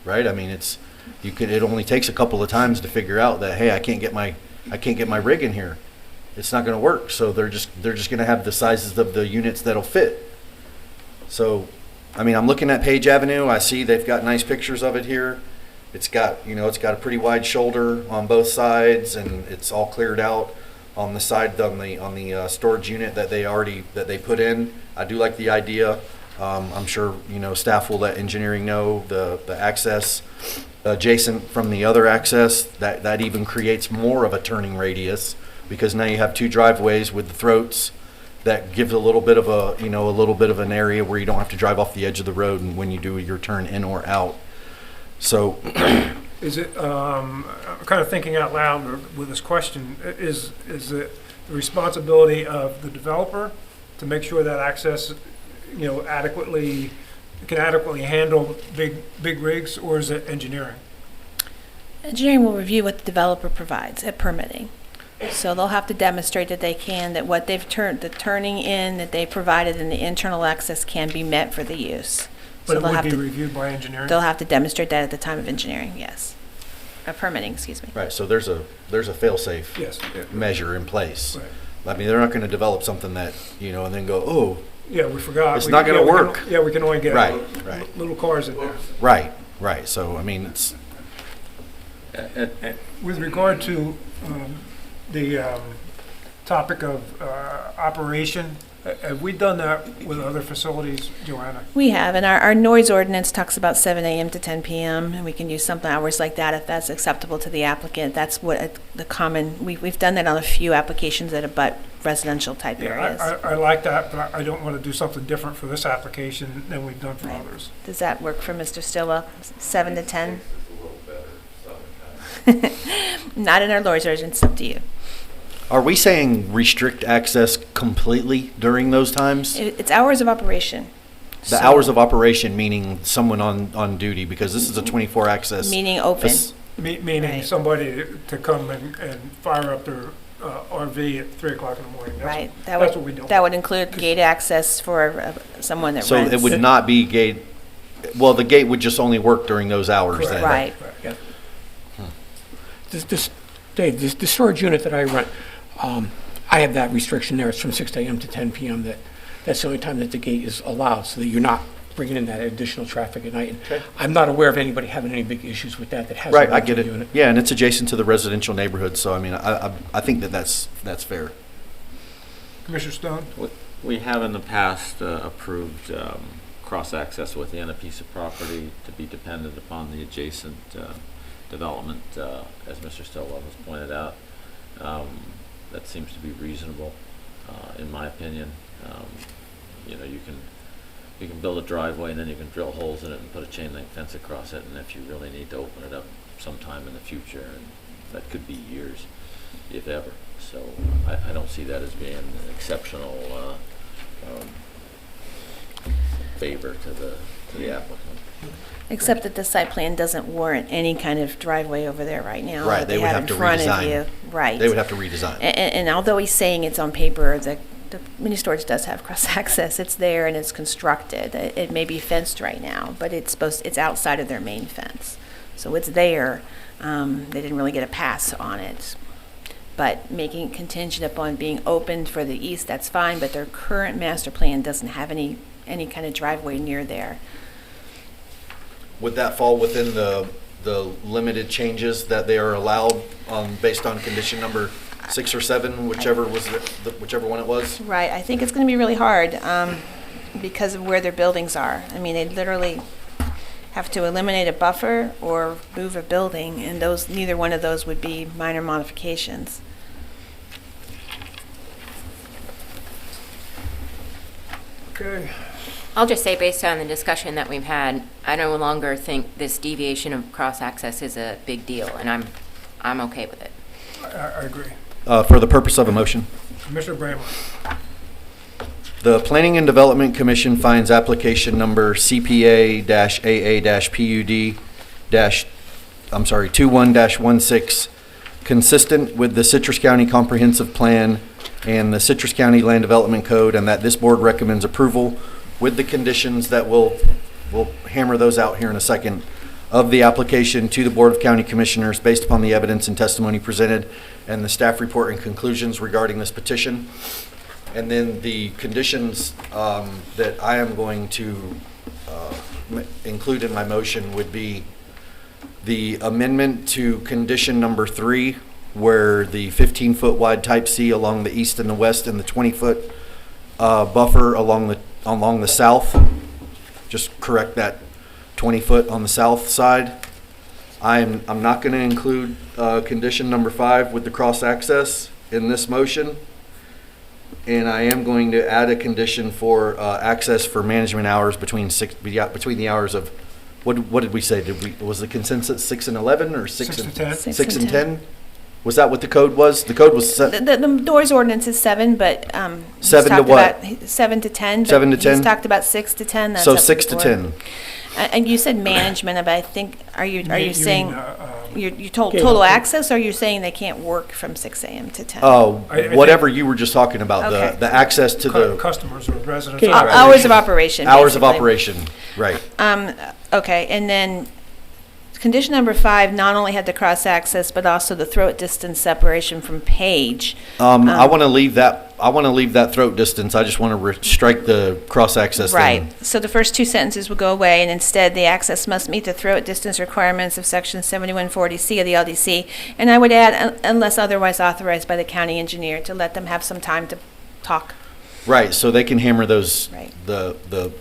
Right? I mean, it only takes a couple of times to figure out that, hey, I can't get my rig in here. It's not going to work. So they're just going to have the sizes of the units that'll fit. So, I mean, I'm looking at Page Avenue. I see they've got nice pictures of it here. It's got a pretty wide shoulder on both sides, and it's all cleared out on the side on the storage unit that they put in. I do like the idea. I'm sure staff will let engineering know the access adjacent from the other access. That even creates more of a turning radius, because now you have two driveways with the throats that gives a little bit of an area where you don't have to drive off the edge of the road and when you do your turn in or out. So is it, I'm kind of thinking out loud with this question, is it the responsibility of the developer to make sure that access, can adequately handle big rigs, or is it engineering? Engineering will review what the developer provides at permitting. So they'll have to demonstrate that they can, that what they've the turning in that they provided in the internal access can be met for the use. But So it they'll would have be to, reviewed by engineering? they'll have to demonstrate that at the time of engineering, yes. Permitting, excuse me. right, so there's a fail-safe Yes. Yeah. measure in place. Right. I mean, they're not going to develop something that and then go, oh, Yeah, we forgot. It's not gonna work. We can only get Right. little cars in there. Right. So I mean, it's With regard to the topic of operation, have we done that with other facilities, Joanna? We have, and our noise ordinance talks about 7 a.m. to 10 p.m., and we can use some hours like that if that's acceptable to the applicant. That's what the common, we've done that on a few applications that abut residential type areas. I like that, but I don't want to do something different for this application than we've done for others. Does that work for Mr. Stillwell, 7 to 10? Not in our noise ordinance, it's up to you. Are we saying restrict access completely during those times? It's hours of operation. The hours of operation, meaning someone on duty, because this is a 24 access. Meaning open. Meaning Right. somebody to come and fire up their RV at 3 o'clock in the morning. Right. That's what we don't. That would include gate access for someone that So rents. it would not be gate, well, the gate would just only work during those hours then. Right. Yeah. Dave, the storage unit that I rent, I have that restriction there. It's from 6 a.m. to 10 p.m. That's the only time that the gate is allowed, so that you're not bringing in that additional traffic at night. And Okay. I'm not aware of anybody having any big issues with that has Right, a I get rental it. unit. Yeah, and it's adjacent to the residential neighborhood, so I mean, I think that's fair. Commissioner Stone? We have in the past approved cross-access within a piece of property to be dependent upon the adjacent development, as Mr. Stillwell has pointed out. That seems to be reasonable, in my opinion. You can build a driveway and then you can drill holes in it and put a chain link fence across it, and if you really need to open it up sometime in the future, and that could be years, if ever. So I don't see that as being an exceptional favor to the applicant. Except that the site plan doesn't warrant any kind of driveway over there right now. Right, that they would have have in to front of redesign. you. Right. They would have to redesign. And although he's saying it's on paper, the mini storage does have cross-access. It's there and it's constructed. It may be fenced right now, but it's outside of their main fence. So it's there. They didn't really get a pass on it. but making it contingent upon being opened for the east, that's fine, but their current master plan doesn't have any kind of driveway near there. Would that fall within the limited changes that they are allowed based on condition number 6 or 7, whichever was whichever one it was? Right, I think it's going to be really hard because of where their buildings are. I mean, they literally have to eliminate a buffer or move a building, and neither one of those would be minor modifications. Okay. I'll just say, based on the discussion that we've had, I no longer think this deviation of cross-access is a big deal, and I'm okay with it. I agree. For the purpose of a motion. Commissioner Bramlett. The Planning and Development Commission finds application number CPA-AA-PUD-21-16 consistent with the Citrus County Comprehensive Plan and the Citrus County Land Development Code, and that this board recommends approval with the conditions that we'll hammer those out here in a second of the application to the Board of County Commissioners based upon the evidence and testimony presented and the staff report and conclusions regarding this petition. And then the conditions that I am going to include in my motion would be the amendment to condition number 3, where the 15-foot wide type C along the east and the west and the 20-foot buffer along the south. Just correct that 20-foot on the south side. I'm not going to include condition number 5 with the cross access in this motion. And I am going to add a condition for access for management hours between the hours of, what did we say? Was the consensus 6 and 11 or 6 and 10? 6 and 10? Was that what the code was? The code was the doors ordinance is 7, but 7 to what? 7 to 10. 7 to 10. He's talked about 6 to 10. That's so up 6 to the 10. board. And you said management, but I think are you saying you told Okay. total access, or you're saying they can't work from 6 a.m. to 10? Oh, I whatever you were just talking about, Okay. the access to the Customers or residents. Okay. Hours of operation. hours of basically. operation, right? Okay, and then condition number 5 not only had the cross access, but also the throat distance separation from page. I want to leave that. I want to leave that throat distance. I just want to strike the cross access. Right. thing. So the first 2 sentences will go away, and instead the access must meet the throat distance requirements of section 7140C of the LDC. And I would add, unless otherwise authorized by the county engineer, to let them have some time to talk. Right. So they can hammer those Right. the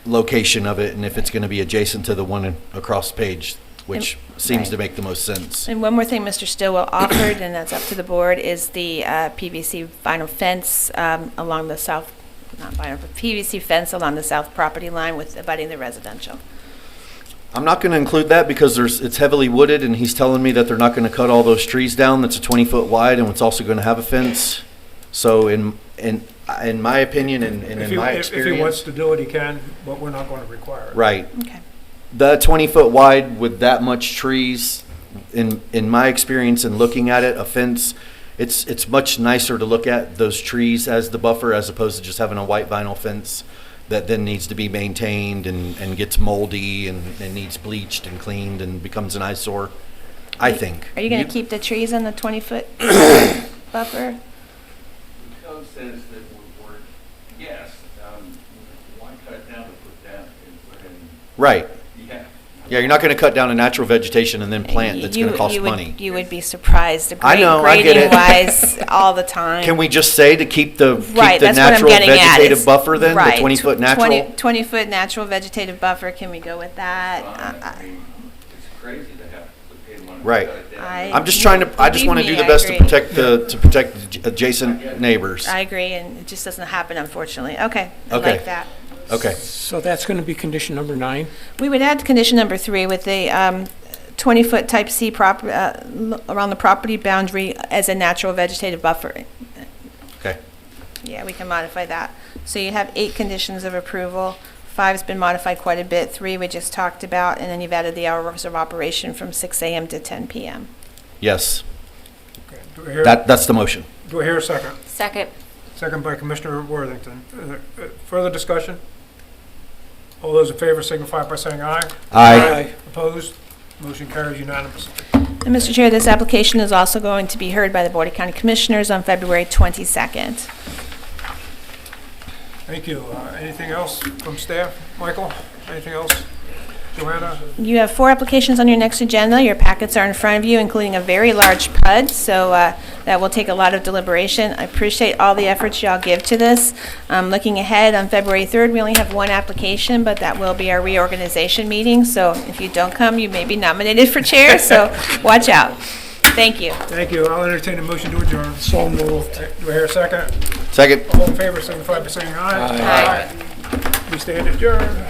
location of it, and if it's going to be adjacent to the one across the page, which seems right. to make the most sense. And one more thing Mr. Stillwell offered, and that's up to the board, is the PVC vinyl fence along the south, not vinyl, but PVC fence along the south property line with abutting the residential. I'm not going to include that because it's heavily wooded, and he's telling me that they're not going to cut all those trees down. That's a 20-foot wide, and it's also going to have a fence. So in my opinion and in my experience, If he wants to do it, he can, but we're not going to require it. right. Okay. The 20-foot wide with that much trees, in my experience and looking at it, a fence, it's much nicer to look at those trees as the buffer as opposed to just having a white vinyl fence that then needs to be maintained and gets moldy and needs bleached and cleaned and becomes an eyesore, I think. Are you going to keep the trees on the 20-foot buffer? The code says that we're yes, why cut down to put that and put in? Right. Yeah. Yeah, you're not going to cut down a natural vegetation and then plant that's going to cost money. You would be surprised. I know, I get it. Grading-wise, all the time. Can we just say to keep the Right, that's what I'm natural getting at, vegetative is- buffer then, right, the 20-foot natural? 20-foot natural vegetative buffer, can we go with that? I mean, it's crazy to have to pay money to Right. cut it down. I'm just trying to. I just Believe want to me, do the I best to agree. protect the adjacent neighbors. I agree, and it just doesn't happen, unfortunately. Okay, I Okay. like that. Okay. So that's going to be condition number 9. We would add condition number 3 with the 20-foot type C around the property boundary as a natural vegetative buffer. Okay. Yeah, we can modify that. So you have 8 conditions of approval. 5's been modified quite a bit. 3 we just talked about, and then you've added the hours of operation from 6 a.m. to 10 p.m. Yes. Okay. Do I hear- That's the motion. Do I hear a second? Second. Second by Commissioner Worthington. Further discussion? All those in favor signify by saying aye. Aye. Opposed? Motion carries unanimously. And Mr. Chair, this application is also going to be heard by the Board of County Commissioners on February 22nd. Thank you. Anything else from staff? Michael, anything else? Joanna? You have 4 applications on your next agenda. Your packets are in front of you, including a very large PUD, so that will take a lot of deliberation. I appreciate all the efforts y'all give to this. Looking ahead, on February 3rd, we only have 1 application, but that will be our reorganization meeting, so if you don't come, you may be nominated for chair, so watch out. Thank you. Thank you. I'll entertain a motion to adjourn. So moved. Do I hear a second? Second. All in favor, signify by saying aye. Aye. We stand adjourned.